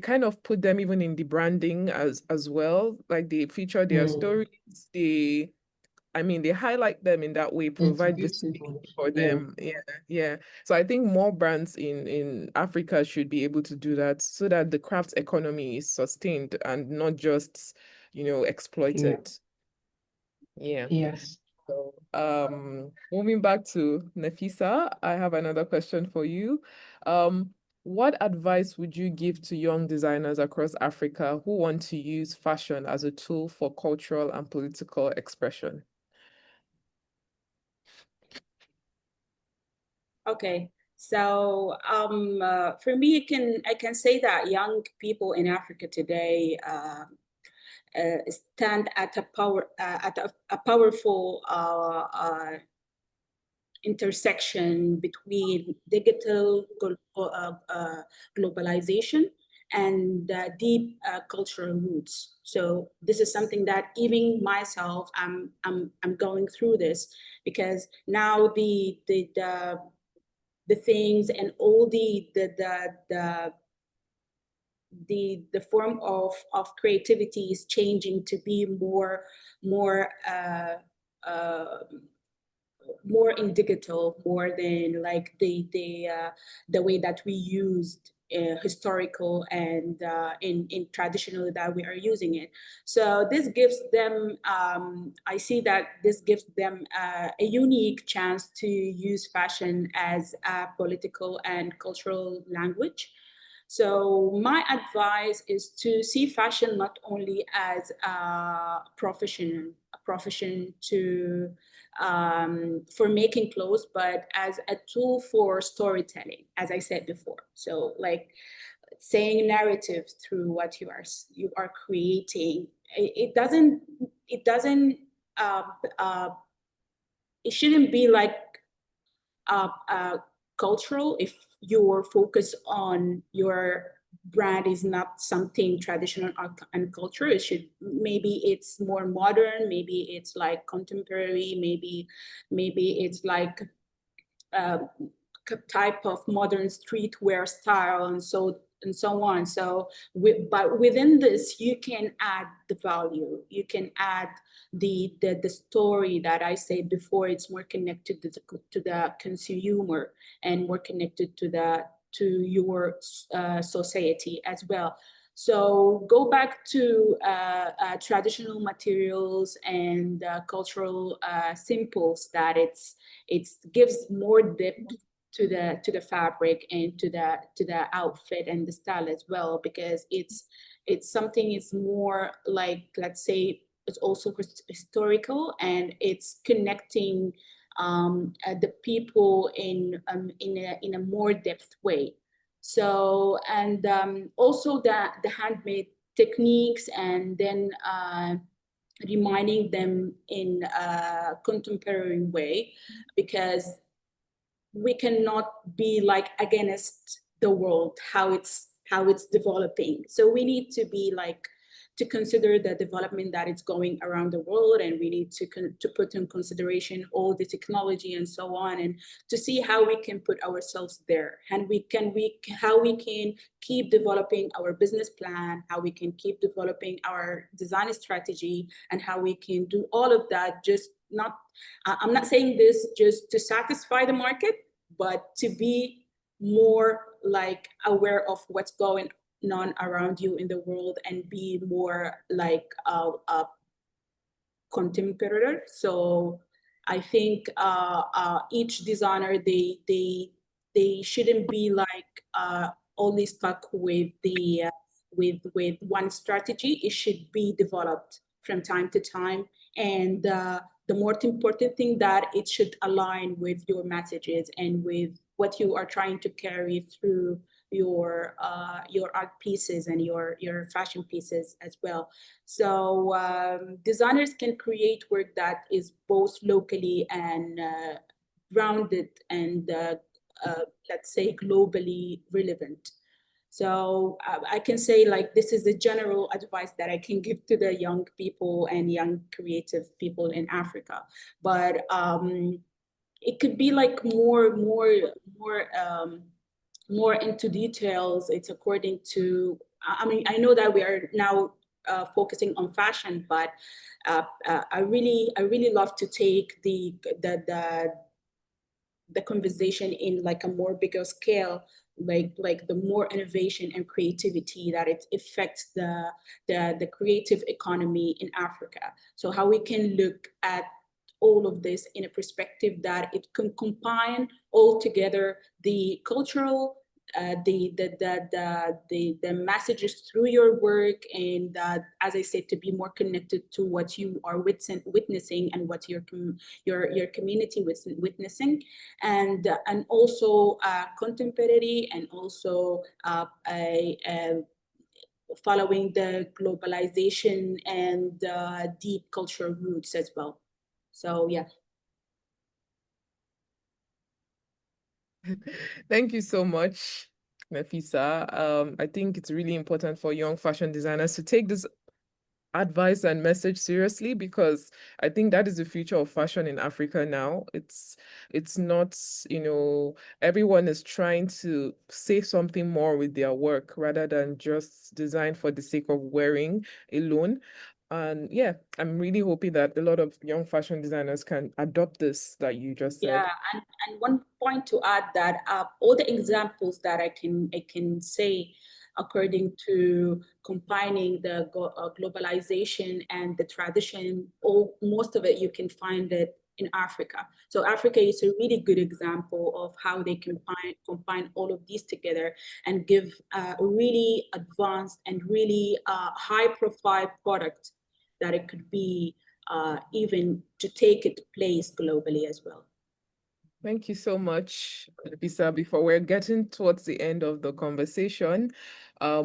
kind of put them even in the branding as well. Like they feature their mm. stories. I mean, they highlight them in that way, It's provide beautiful. visibility for Yeah. them. Yeah, yeah. So I think more brands in Africa should be able to do that so that the craft economy is sustained and not just, Yeah. exploited. Yeah. Yes. So, moving back to Nafisa, I have another question for you. What advice would you give to young designers across Africa who want to use fashion as a tool for cultural and political expression? Okay. So for me, I can say that young people in Africa today stand at a powerful intersection between digital globalization and deep cultural roots. So this is something that even myself, I'm going through this because now the things and all the form of creativity is changing to be more more in digital, more than like the way that we used historical and in traditional that we are using it. So this gives them, I see that this gives them a unique chance to use fashion as a political and cultural language. So my advice is to see fashion not only as a profession to for making clothes, but as a tool for storytelling, as I said before. So like saying narrative through what you are creating. It doesn't uh, uh, it shouldn't be like cultural if your focus on your brand is not something traditional and culture. It should, maybe it's more modern, maybe it's like contemporary, maybe it's like uh, type of modern streetwear style and so on. So, but within this, you can add the value. You can add the story that I said before. It's more connected to the consumer and more connected to your society as well. So go back to traditional materials and cultural symbols that it gives more depth to the fabric and to the outfit and the style as well, because it's something, it's more like, let's say, it's also historical and it's connecting the people in a more depth way. So, and also the handmade techniques, and then reminding them in a contemporary way, because we cannot be like against the world, how it's developing. So we need to be like to consider the development that is going around the world, and we need to put in consideration all the technology and so on, and to see how we can put ourselves there, and how we can keep developing our business plan, how we can keep developing our design strategy, and how we can do all of that. Just not, I'm not saying this just to satisfy the market, but to be more like aware of what's going on around you in the world, and be more like a contemporary. So I think each designer, they shouldn't be like only stuck with the with one strategy. It should be developed from time to time, and the most important thing, that it should align with your messages and with what you are trying to carry through your art pieces and your fashion pieces as well. So designers can create work that is both locally and grounded, and let's say globally relevant. So I can say, like, this is the general advice that I can give to the young people and young creative people in Africa. But it could be like more into details. It's according to, I mean, I know that we are now focusing on fashion, but I really love to take the conversation in like a more bigger scale, like the more innovation and creativity that it affects the creative economy in Africa. So how we can look at all of this in a perspective that it can combine all together the cultural, the messages through your work, and as I said, to be more connected to what you are witnessing, and what your community was witnessing, and also contemporary, and also following the globalization and deep cultural roots as well. So yeah. Thank you so much, Nafisa. I think it's really important for young fashion designers to take this advice and message seriously, because I think that is the future of fashion in Africa now. It's not, everyone is trying to say something more with their work rather than just design for the sake of wearing alone. And yeah, I'm really hoping that a lot of young fashion designers can adopt this that you just said. Yeah, and one point to add, that all the examples that I can say, according to combining the globalization and the tradition, most of it you can find it in Africa. So Africa is a really good example of how they combine all of these together, and give a really advanced and really high profile product, that it could be even to take its place globally as well. Thank you so much, Nafisa. Before we're getting towards the end of the conversation,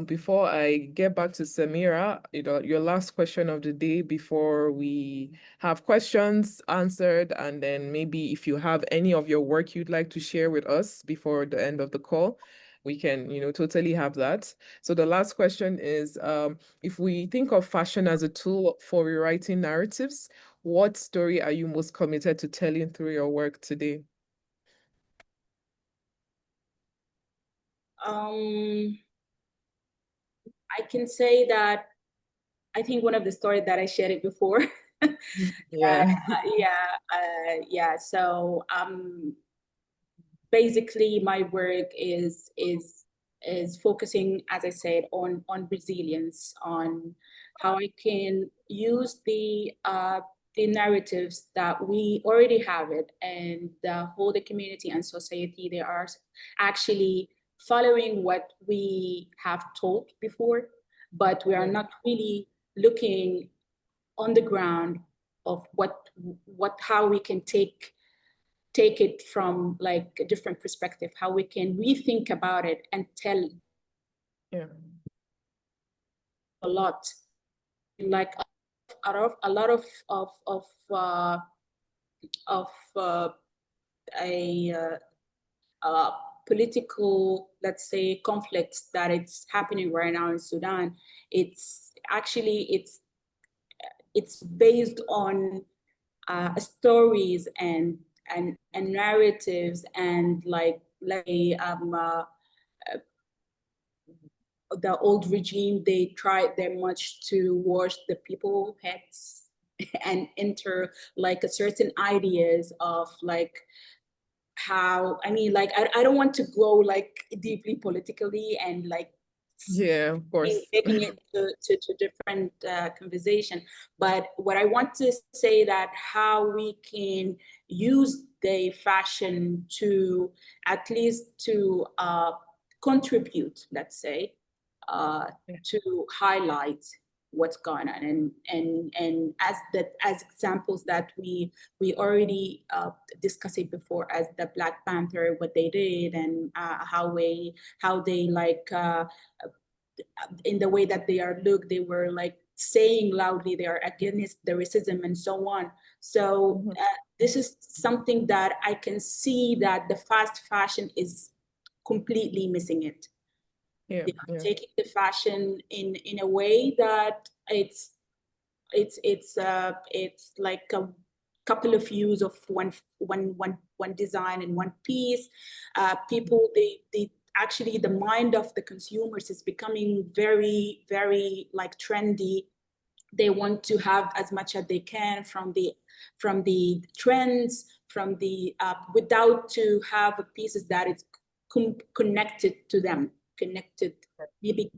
before I get back to Samira, your last question of the day before we have questions answered, and then maybe if you have any of your work you'd like to share with us before the end of the call, we can, totally have that. So the last question is, if we think of fashion as a tool for rewriting narratives, what story are you most committed to telling through your work today? I can say that I think one of the stories that I shared it before. Yeah. Yeah. So basically, my work is focusing, as I said, on resilience, on how I can use the narratives that we already have it, and the whole the community and society, they are actually following what we have taught before, but we are not really looking on the ground of how we can take it from like a different perspective, how we can rethink about it and tell Yeah. a lot, like a lot of political, let's say, conflicts that it's happening right now in Sudan. It's actually it's based on stories and narratives, and like the old regime, they tried very much to wash the people's heads and enter like a certain ideas of like how, I mean, like I don't want to go like deeply politically and like Yeah, of course. taking it to different conversation. But what I want to say that how we can use the fashion to at least to contribute, let's say, to highlight what's going on, and as examples that we already discussed it before, as the Black Panther, what they did, and how they like in the way that they are looked, they were like saying loudly they are against the racism and so on. So this is something that I can see that the fast fashion is completely missing it. Yeah, They are taking the fashion in a way that it's like a couple of views of one design and one piece. People, they actually, the mind of the consumers is becoming very, very like trendy. They want to have as much as they can from the trends, from the without to have pieces that is connected to them, connected maybe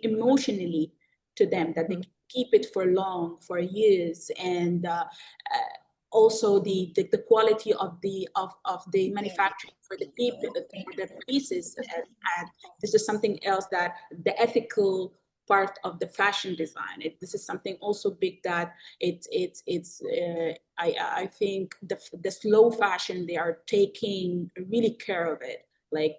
emotionally to them, that they can keep it for long, for years, and also the quality of the manufacturing for the people, for the pieces, and this is something else, that the ethical part of the fashion design. This is something also big that I think the slow fashion, they are taking really care of it, like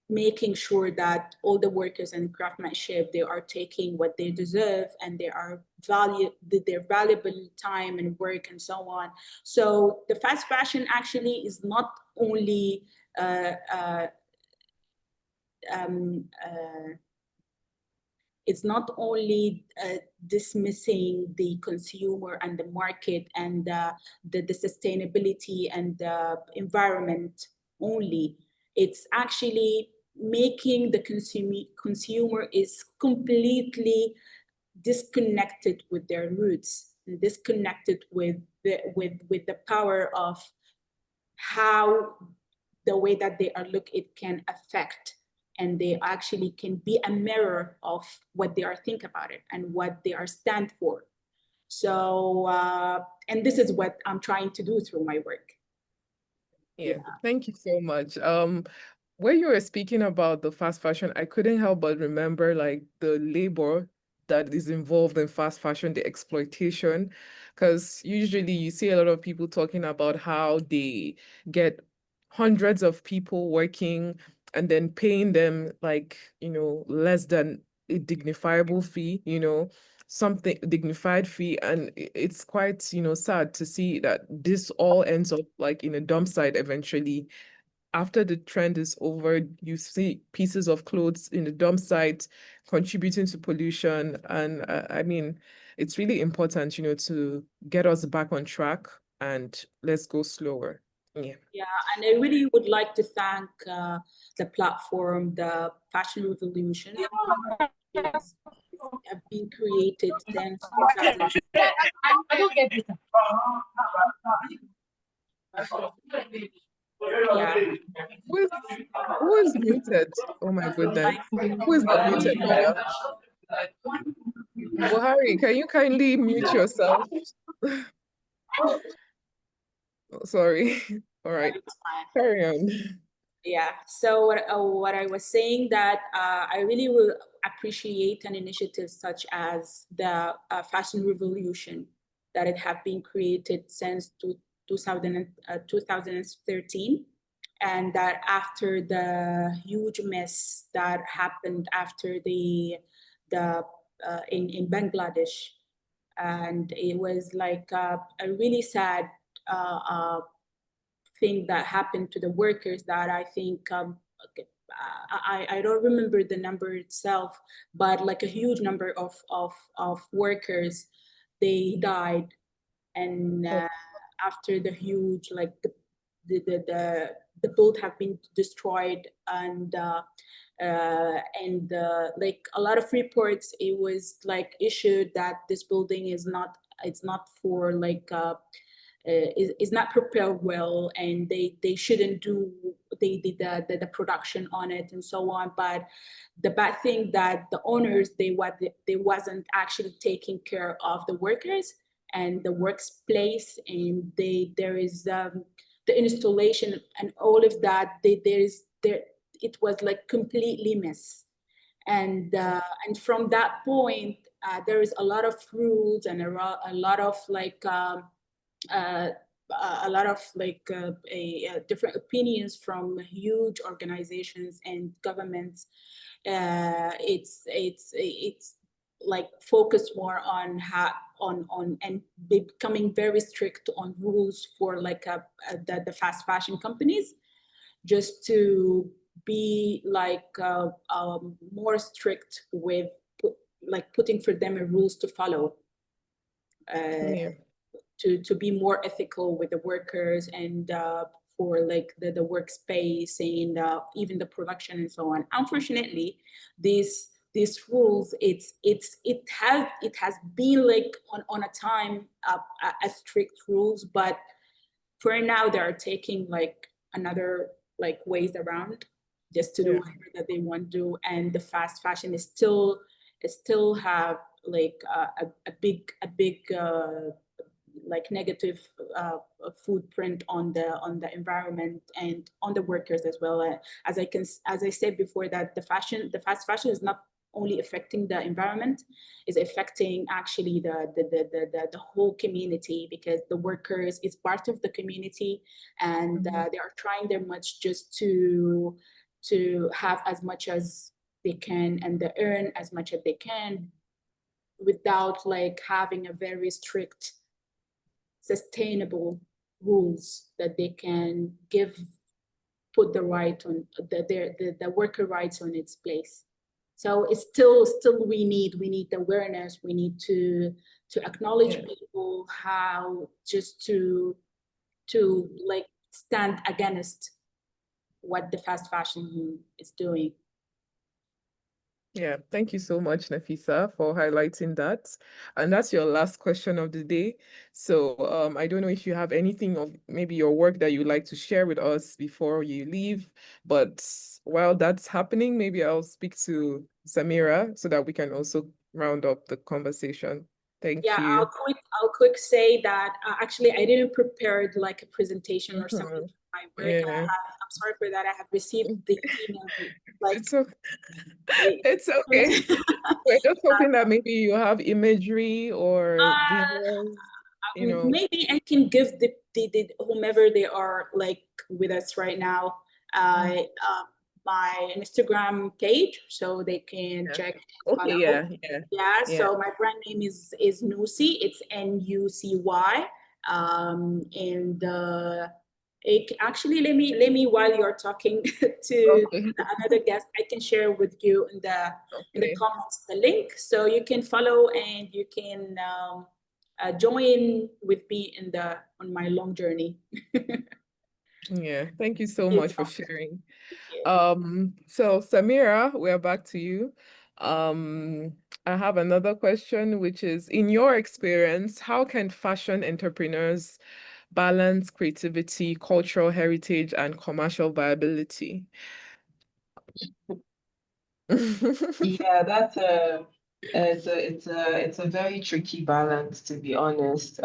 making sure that all the workers and craftsmanship, they are taking what they deserve, and they are their valuable time and work and so on. So the fast fashion actually is not only it's not only dismissing the consumer and the market and the sustainability and the environment only. It's actually making the consumer is completely disconnected with their roots, and disconnected with the power of how the way that they are looked, it can affect, and they actually can be a mirror of what they are think about it and what they are stand for. So, and this is what I'm trying to do through my work. Yeah, thank you so much. When you were speaking about the fast fashion, I couldn't help but remember like the labor that is involved in fast fashion, the exploitation, because usually you see a lot of people talking about how they get hundreds of people working and then paying them like, less than a dignifiable fee, something dignified fee. And it's quite, sad to see that this all ends up like in a dump site eventually. After the trend is over, you see pieces of clothes in the dump site contributing to pollution. And I mean, it's really important, to get us back on track, and let's go slower. Yeah. Yeah, and I really would like to thank the platform, the Fashion Revolution. It's been created since 2000. Yeah. Who is muted? Oh my goodness. Who is not muted, brother? Buhari, can you kindly mute yourself? Oh, sorry. All right. Carry on. Yeah. So what I was saying, that I really will appreciate an initiative such as the Fashion Revolution, that it have been created since 2013, and that after the huge mess that happened after the in Bangladesh, And it was like a really sad thing that happened to the workers that I think I don't remember the number itself, but like a huge number of workers, they died. And after the huge, like the boat have been destroyed, and like a lot of reports, it was like issued that this building is not, it's not for like is not prepared well, and they shouldn't do the production on it and so on. But the bad thing that the owners, they wasn't actually taking care of the workers and the workplace, and there is the installation and all of that, it was like completely mess. And from that point, there is a lot of rules and a lot of like a lot of like different opinions from huge organizations and governments. It's like focused more on on and becoming very strict on rules for like the fast fashion companies, just to be like more strict with like putting for them rules to follow. Yeah. To be more ethical with the workers, and for like the workspace, and even the production and so on. Unfortunately, these rules, it has been like on a time a strict rules, but for now they are taking like another like ways around just to do whatever that they want to do. And the fast fashion is still have like a big like negative footprint on the environment and on the workers as well. As I said before, that the fast fashion is not only affecting the environment, is affecting actually the whole community, because the workers is part of the community, and they are trying their much just to have as much as they can and they earn as much as they can, without like having a very strict sustainable rules that they can put the right on the worker rights on its place. So it's still we need the awareness. We need to acknowledge people, how just to like stand against what the fast fashion is doing. Yeah, thank you so much, Nafisa, for highlighting that. And that's your last question of the day. So I don't know if you have anything of maybe your work that you'd like to share with us before you leave. But while that's happening, maybe I'll speak to Samira so that we can also round up the conversation. Thank Yeah, you. I'll quick say that actually I didn't prepare like a presentation or something for my work. Yeah. I'm sorry for that. I have received the email like It's okay. It's okay. We're just hoping that maybe you have imagery or visuals, you know. maybe I can give the whomever they are like with us right now my Instagram page, so they can check and Okay, follow. yeah. So my brand name is Nucy. It's Nucy. And actually, let me while you're talking to Okay. another guest, I can share with you in the comments the link, so you can follow and you can join with me on my long journey. Yeah, thank you so much for sharing. Yeah. So Samira, we're back to you. Um, I have another question, which is, in your experience, how can fashion entrepreneurs balance creativity, cultural heritage, and commercial viability? Yeah, that's it's a very tricky balance, to be honest.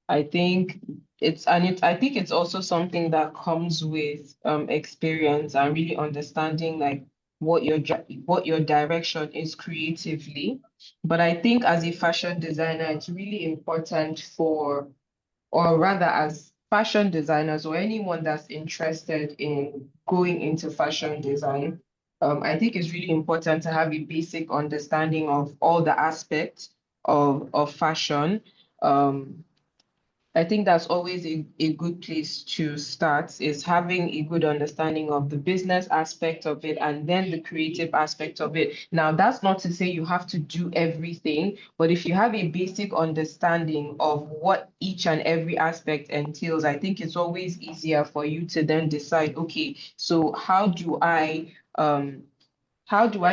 I think I think it's also something that comes with experience and really understanding like what your direction is creatively. But I think as a fashion designer, it's really important or rather as fashion designers or anyone that's interested in going into fashion design, I think it's really important to have a basic understanding of all the aspects of fashion. I think that's always a good place to start, is having a good understanding of the business aspect of it and then the creative aspect of it. Now, that's not to say you have to do everything, but if you have a basic understanding of what each and every aspect entails, I think it's always easier for you to then decide, okay, so how do I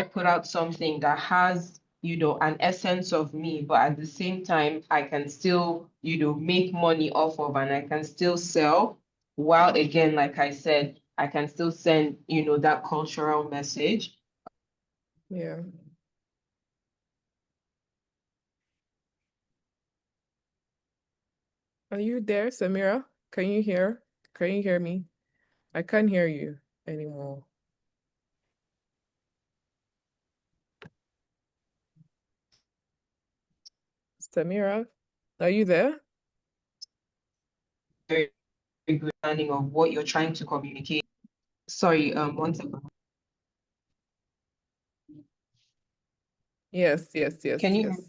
put out something that has, an essence of me, but at the same time, I can still, make money off of, and I can still sell, while again, like I said, I can still send, that cultural message. Yeah. Are you there, Samira? Can you hear? Can you hear me? I can't hear you anymore. Samira, are you there? Very, very good understanding of what you're trying to communicate. Sorry, one second. Yes, Can you? yes.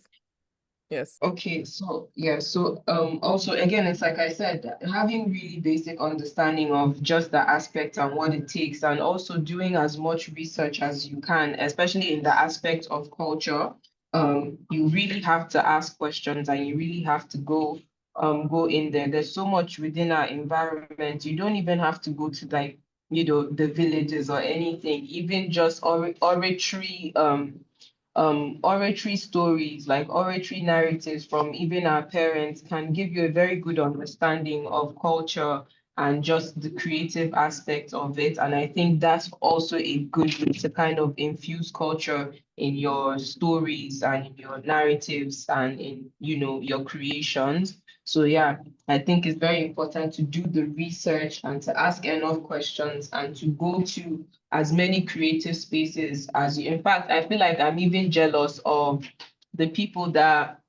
Yes. Okay, so yeah, so also again, it's like I said, having really basic understanding of just the aspect and what it takes, and also doing as much research as you can, especially in the aspect of culture. You really have to ask questions and you really have to go in there. There's so much within our environment. You don't even have to go to like, the villages or anything, even just oratory stories, like oratory narratives from even our parents, can give you a very good understanding of culture and just the creative aspect of it. And I think that's also a good way to kind of infuse culture in your stories and in your narratives and in, your creations. So yeah, I think it's very important to do the research and to ask enough questions and to go to as many creative spaces as you. In fact, I feel like I'm even jealous of the people that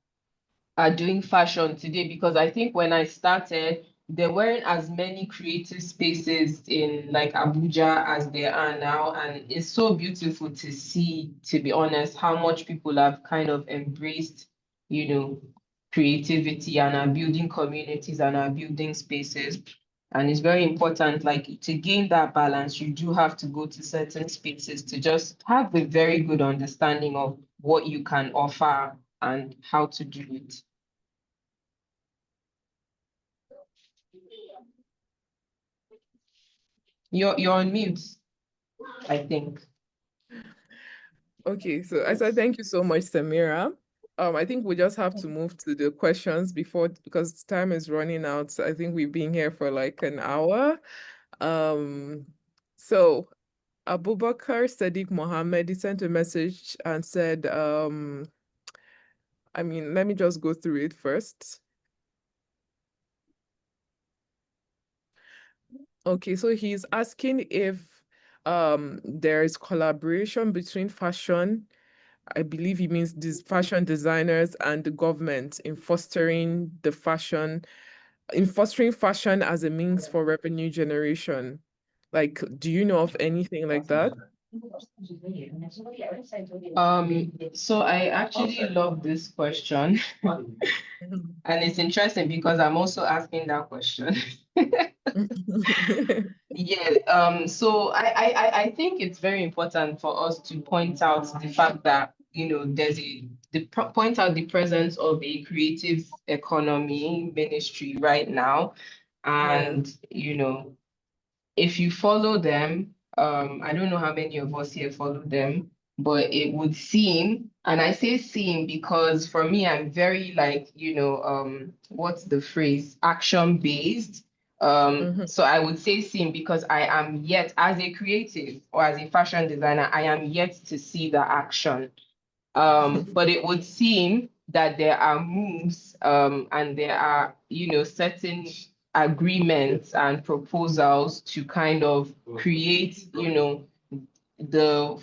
are doing fashion today, because I think when I started, there weren't as many creative spaces in like Abuja as there are now. And it's so beautiful to see, to be honest, how much people have kind of embraced, creativity and are building communities and are building spaces. And it's very important, like to gain that balance, you do have to go to certain spaces to just have a very good understanding of what you can offer and how to do it. You're on mute, I think. Okay, so I said thank you so much, Samira. I think we just have to move to the questions because time is running out. So I think we've been here for like an hour. Um, so Abubakar Sadiq Mohammed, he sent a message and said, let me just go through it first. Okay, so he's asking if there is collaboration between fashion, I believe he means these fashion designers and the government in fostering fashion as a means for revenue generation. Like, do you know of anything like that? So I actually love this question, and it's interesting because I'm also asking that question. Yeah, so I think it's very important for us to point out the fact that, point out the presence of a creative economy ministry right now. Yeah. And, if you follow them, I don't know how many of us here follow them, but it would seem, and I say seem because for me, I'm very like, what's the phrase? Action based. So I would say seem because I am yet, as a creative or as a fashion designer, I am yet to see the action. But it would seem that there are moves and there are, certain agreements and proposals to kind of create, the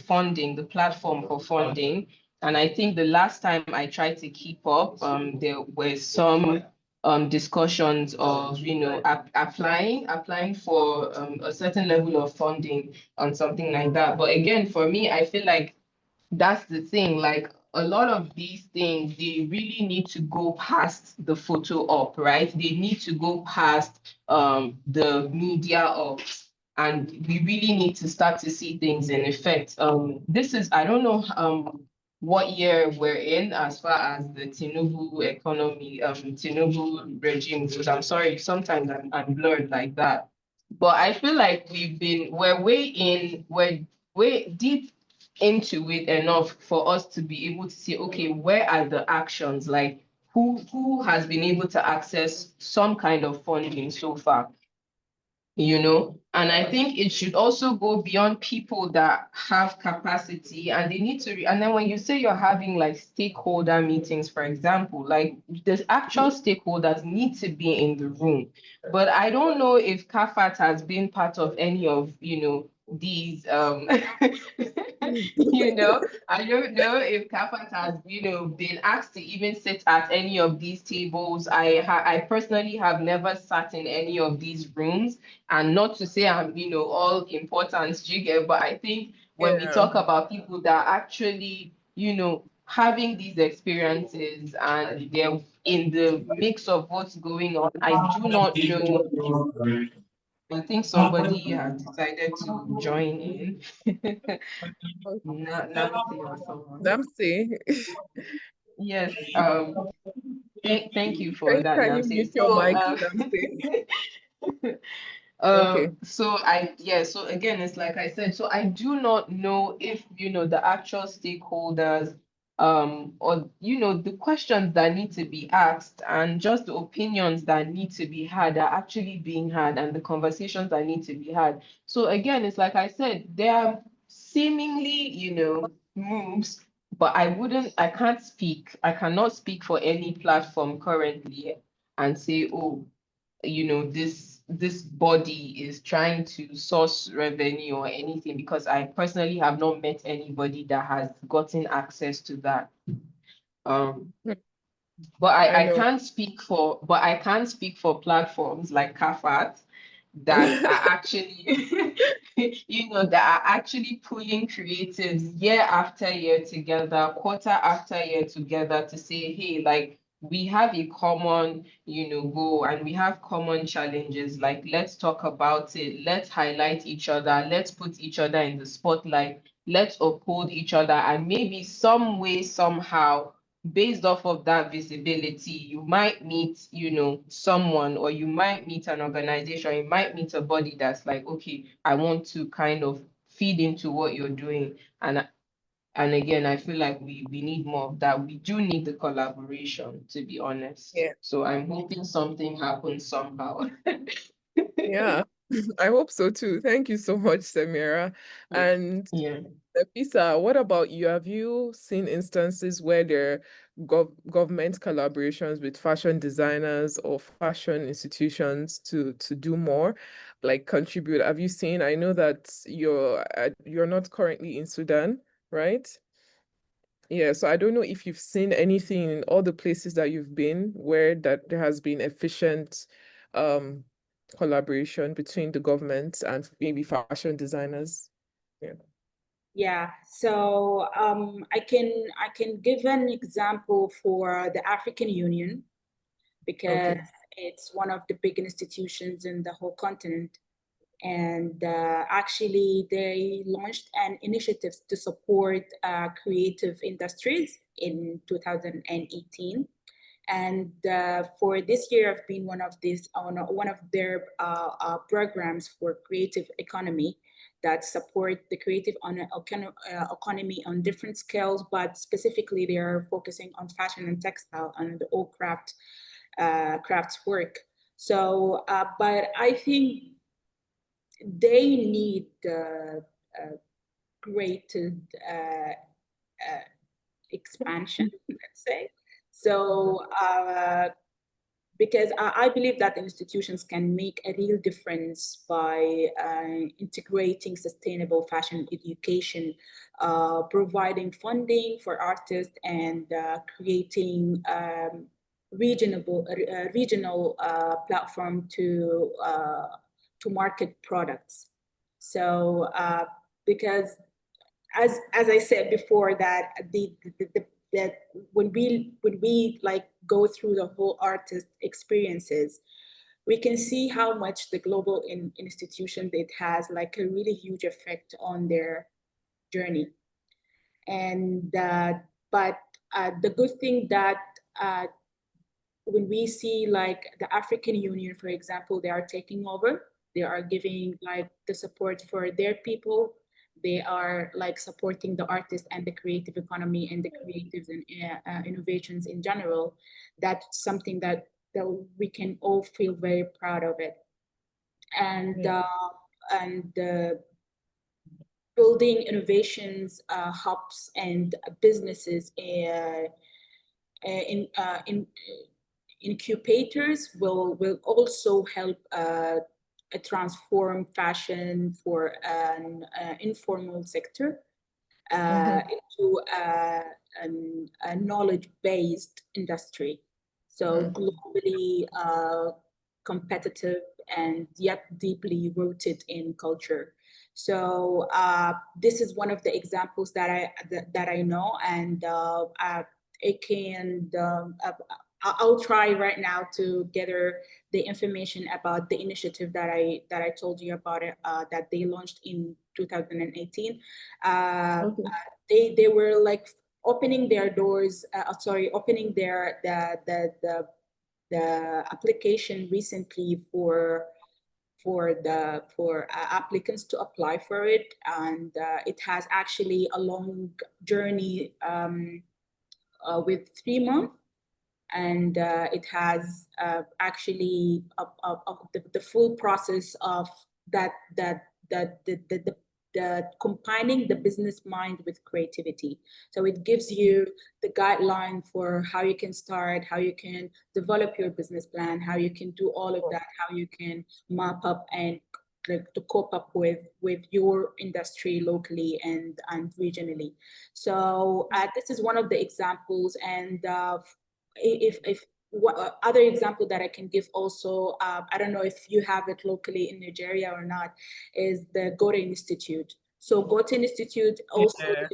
funding, the platform for funding. And I think the last time I tried to keep up, there were some discussions of, applying for a certain level of funding on something like that. But again, for me, I feel like that's the thing. Like, a lot of these things, they really need to go past the photo op, right? They need to go past the media ops. And we really need to start to see things in effect. This is, I don't know what year we're in as far as the Tinubu economy, Tinubu regime goes. I'm sorry, sometimes I'm blurred like that. But I feel like we're way deep into it enough for us to be able to see, okay, where are the actions? Like who has been able to access some kind of funding so far? And I think it should also go beyond people that have capacity, and they need to, and then when you say you're having like stakeholder meetings, for example, like the actual stakeholders need to be in the room. But I don't know if CAFAT has been part of any of, these, I don't know if CAFAT has, been asked to even sit at any of these tables. I personally have never sat in any of these rooms. And not to say I'm, all important, do you get? But I think when we Yeah. talk about people that are actually, having these experiences and they're in the mix of what's going on, I do not know. I think somebody has decided to join in. Nancy or someone. Namsi, Yes. Thank you for that, can you Nancy. mute your So, mic, Namsi? Okay. so again, it's like I said, so I do not know if, the actual stakeholders, or, the questions that need to be asked and just the opinions that need to be had are actually being had, and the conversations that need to be had. So again, it's like I said, there are seemingly, moves, but I cannot speak for any platform currently and say, oh, this body is trying to source revenue or anything, because I personally have not met anybody that has gotten access to that. But I I know. can't speak for platforms like CAFAT that are actually, that are actually pulling creatives year after year together, quarter after year together to say, hey, like we have a common, goal, and we have common challenges. Like, let's talk about it. Let's highlight each other. Let's put each other in the spotlight. Let's uphold each other. And maybe some way, somehow, based off of that visibility, you might meet, someone, or you might meet an organization, you might meet a body that's like, okay, I want to kind of feed into what you're doing. And again, I feel like we need more of that. We do need the collaboration, to be honest. Yeah. So I'm hoping something happens somehow. Yeah. I hope so too. Thank you so much, Samira. And Yeah. Nafisa, what about you? Have you seen instances where there are government collaborations with fashion designers or fashion institutions to do more, like contribute? Have you seen? I know that you're not currently in Sudan, right? Yeah, so I don't know if you've seen anything in all the places that you've been where that there has been efficient um collaboration between the government and maybe fashion designers. Yeah. Yeah, so I can give an example for the African Union, because Okay. it's one of the big institutions in the whole continent. And actually, they launched an initiative to support creative industries in 2018. And for this year, I've been one of these on one of their programs for creative economy that support the creative economy on different scales, but specifically they are focusing on fashion and textile and the all crafts work. So, but I think they need greater expansion, let's say. So, because I believe that institutions can make a real difference by integrating sustainable fashion education, providing funding for artists, and creating regional platform to market products. So because as I said before, that the that when we like go through the whole artist experiences, we can see how much the global institution, it has like a really huge effect on their journey. And but the good thing that when we see like the African Union, for example, they are taking over, they are giving like the support for their people. They are like supporting the artists and the creative economy and the creatives and innovations in general. That's something that we can all feel very proud of it. And Yeah. building innovations hubs and businesses in incubators will also help transform fashion for an informal sector into a knowledge-based industry. So globally competitive and yet deeply rooted in culture. So this is one of the examples that I know, and it can. I'll try right now to gather the information about the initiative that I told you about it, that they launched in 2018. Okay. They were like opening their doors. Opening the application recently for applicants to apply for it, and it has actually a long journey with 3 months, and it has actually the full process of the combining the business mind with creativity. So it gives you the guideline for how you can start, how you can develop your business plan, how you can do all of that, how you can map up and to cope up with your industry locally and regionally. So this is one of the examples. And if what other example that I can give also, I don't know if you have it locally in Nigeria or not, is the Goethe Institute. So Goethe Institute also, Yeah.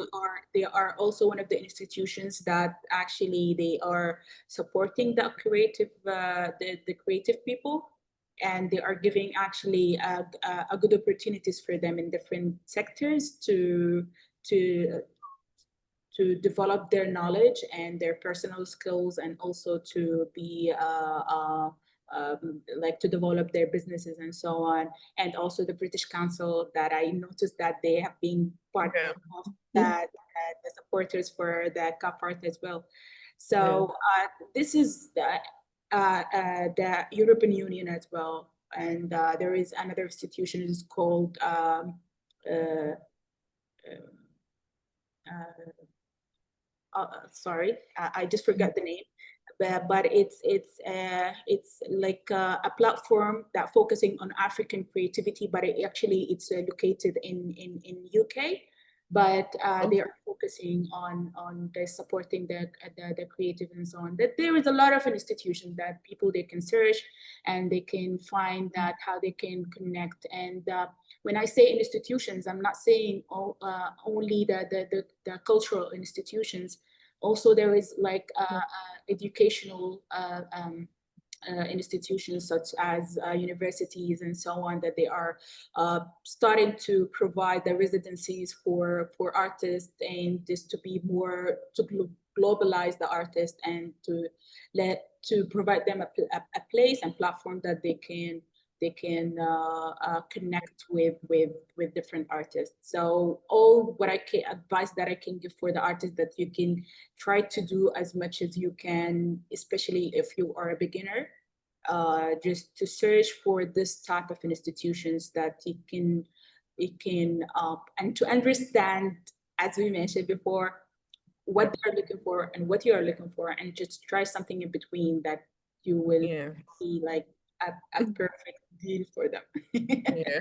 they are also one of the institutions that actually they are supporting the creative the creative people, and they are giving actually a good opportunities for them in different sectors to to develop their knowledge and their personal skills, and also to be like to develop their businesses and so on. And also the British Council, that I noticed that they have been part Yeah. of that, the supporters for the CAP part as well. Yeah. So this is the European Union as well. And there is another institution, it is called sorry, I just forgot the name, but it's like a platform that focusing on African creativity, but it's located in UK, but they are focusing on the supporting the creative and so on. That there is a lot of institutions that people they can search, and they can find that how they can connect. And when I say institutions, I'm not saying only the cultural institutions. Also, there is like educational institutions such as universities and so on, that they are starting to provide the residencies for artists, and just to be more to globalize the artist, and to provide them a place and platform that they can connect with different artists. So all what I can advice that I can give for the artists, that you can try to do as much as you can, especially if you are a beginner, just to search for this type of institutions that it can and to understand, as we mentioned before, what they're looking for and what you are looking for, and just try something in between that you will Yeah. see like a perfect deal for them. Yeah.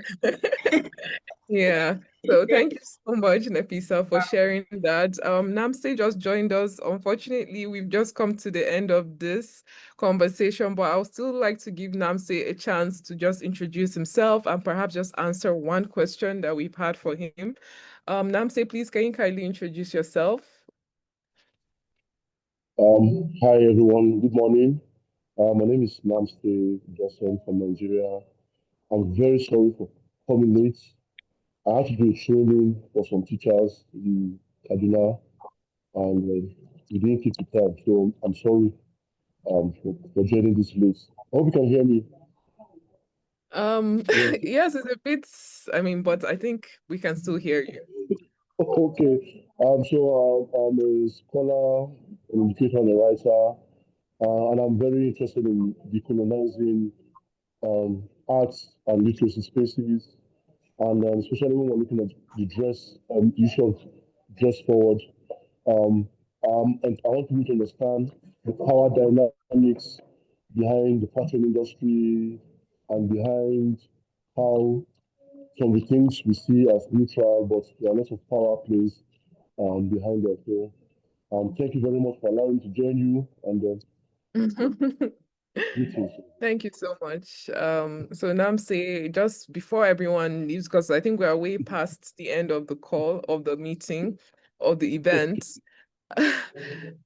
Yeah. So thank you so much, Nafisa, for sharing that. Namse just joined us. Unfortunately, we've just come to the end of this conversation, but I would still like to give Namse a chance to just introduce himself and perhaps just answer one question that we've had for him. Namse, please, can you kindly introduce yourself? Hi everyone, good morning. My name is Namste Johnson from Nigeria. I'm very sorry for coming late. I had to do a training for some teachers in Kaduna and we didn't keep the time, so I'm sorry for joining this late. I hope you can hear me. Yes. Yes, it's a bit, I mean, but I think we can still hear you. Okay. I'm a scholar, an educator, and a writer, and I'm very interested in decolonizing arts and literacy spaces, and especially when we're looking at the dress, issue of dress forward. Um, and I want people to understand the power dynamics behind the fashion industry and behind how some of the things we see as neutral, but there are lots of power plays behind that. So, thank you very much for allowing me to join you and greetings. Thank you so much. So Namse, just before everyone leaves, because I think we are way past the end of the call, of the meeting, of the event.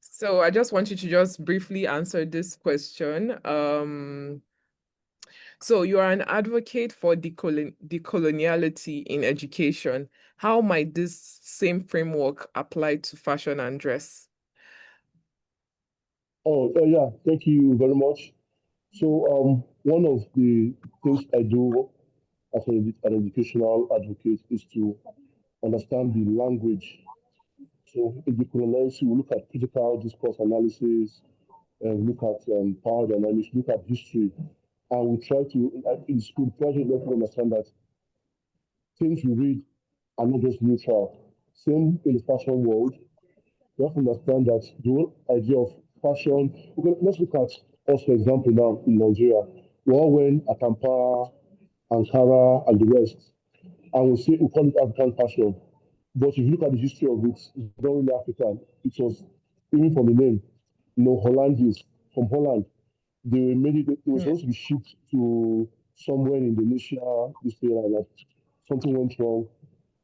So I just want you to just briefly answer this question. So you are an advocate for decoloniality in education. How might this same framework apply to fashion and dress? Yeah, thank you very much. So, one of the things I do as an educational advocate is to understand the language. So, in decoloniality, we look at critical discourse analysis, look at power dynamics, look at history, and we try to, in school, try to let people understand that things we read are not just neutral. Same in the fashion world, you have to understand that the whole idea of fashion, okay, let's look at us, for example, now in Nigeria. We all wear Atampa, Ankara, and the rest. And we call it African fashion. But if you look at the history of it, it's not really African. It was, even from the name, Hollandians from Holland. They made it, it was Yeah, supposed to be shipped to somewhere in Indonesia, this thing like that. Something went wrong,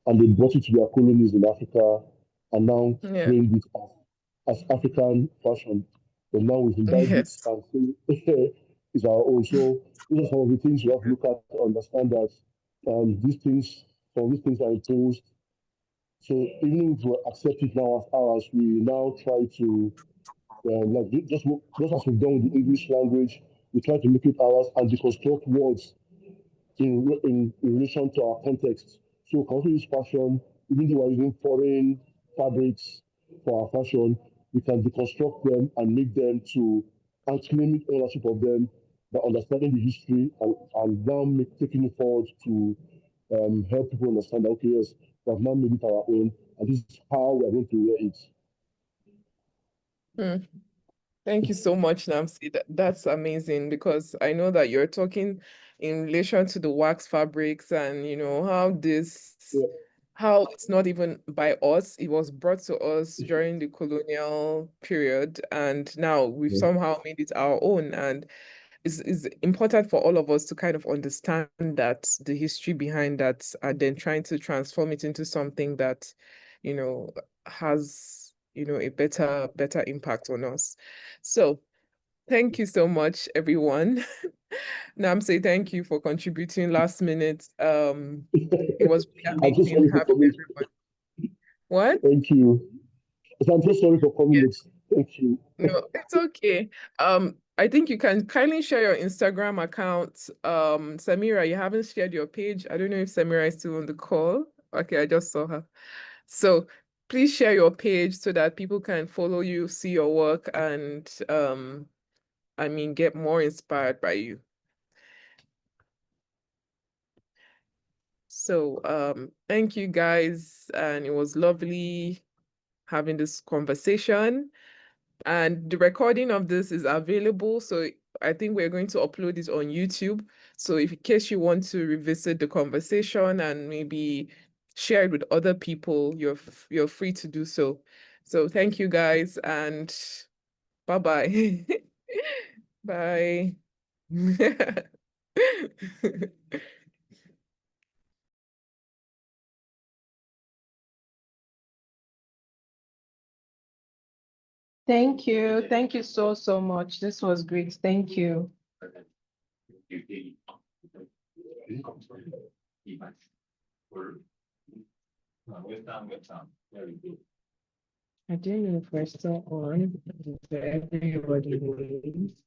and they brought it to their colonies in Africa and now yeah, framed it as African fashion. But now we've imbibed it yes. and say it's our own. So these are some of the things you have to look at to understand that some of these things are imposed. So even if we accept it now as ours, we now try to just as we've done with the English language, we try to make it ours and deconstruct words in relation to our context. So we can also use fashion, even though we're using foreign fabrics for our fashion, we can deconstruct them and make them to and claim ownership of them by understanding the history and now taking it forward to help people understand that, okay, yes, we have now made it our own, and this is how we're going to wear it. Hmm. Thank you so much, Namsi. That's amazing because I know that you're talking in relation to the wax fabrics and Yeah, how it's not even by us, it was brought to us during the colonial period, and now we've yeah, somehow made it our own. And it's important for all of us to kind of understand that the history behind that and then trying to transform it into something that, you know, has, a better impact on us. So thank you so much, everyone. Namse, thank you for contributing last minute. It was really I'm so amazing sorry for having coming. everyone. What? Thank you. So I'm so sorry for coming late. Thank you. No, it's okay. I think you can kindly share your Instagram account. Samira, you haven't shared your page. I don't know if Samira is still on the call. Okay, I just saw her. So please share your page so that people can follow you, see your work, and I mean, get more inspired by you. So thank you guys, and it was lovely having this conversation. And the recording of this is available. So I think we're going to upload it on YouTube. So if in case you want to revisit the conversation and maybe share it with other people, you're free to do so. So thank you guys and bye-bye. Bye. Thank you. Thank you so, so much. This was great. Thank you. I don't know if we're still on. Everybody leaves.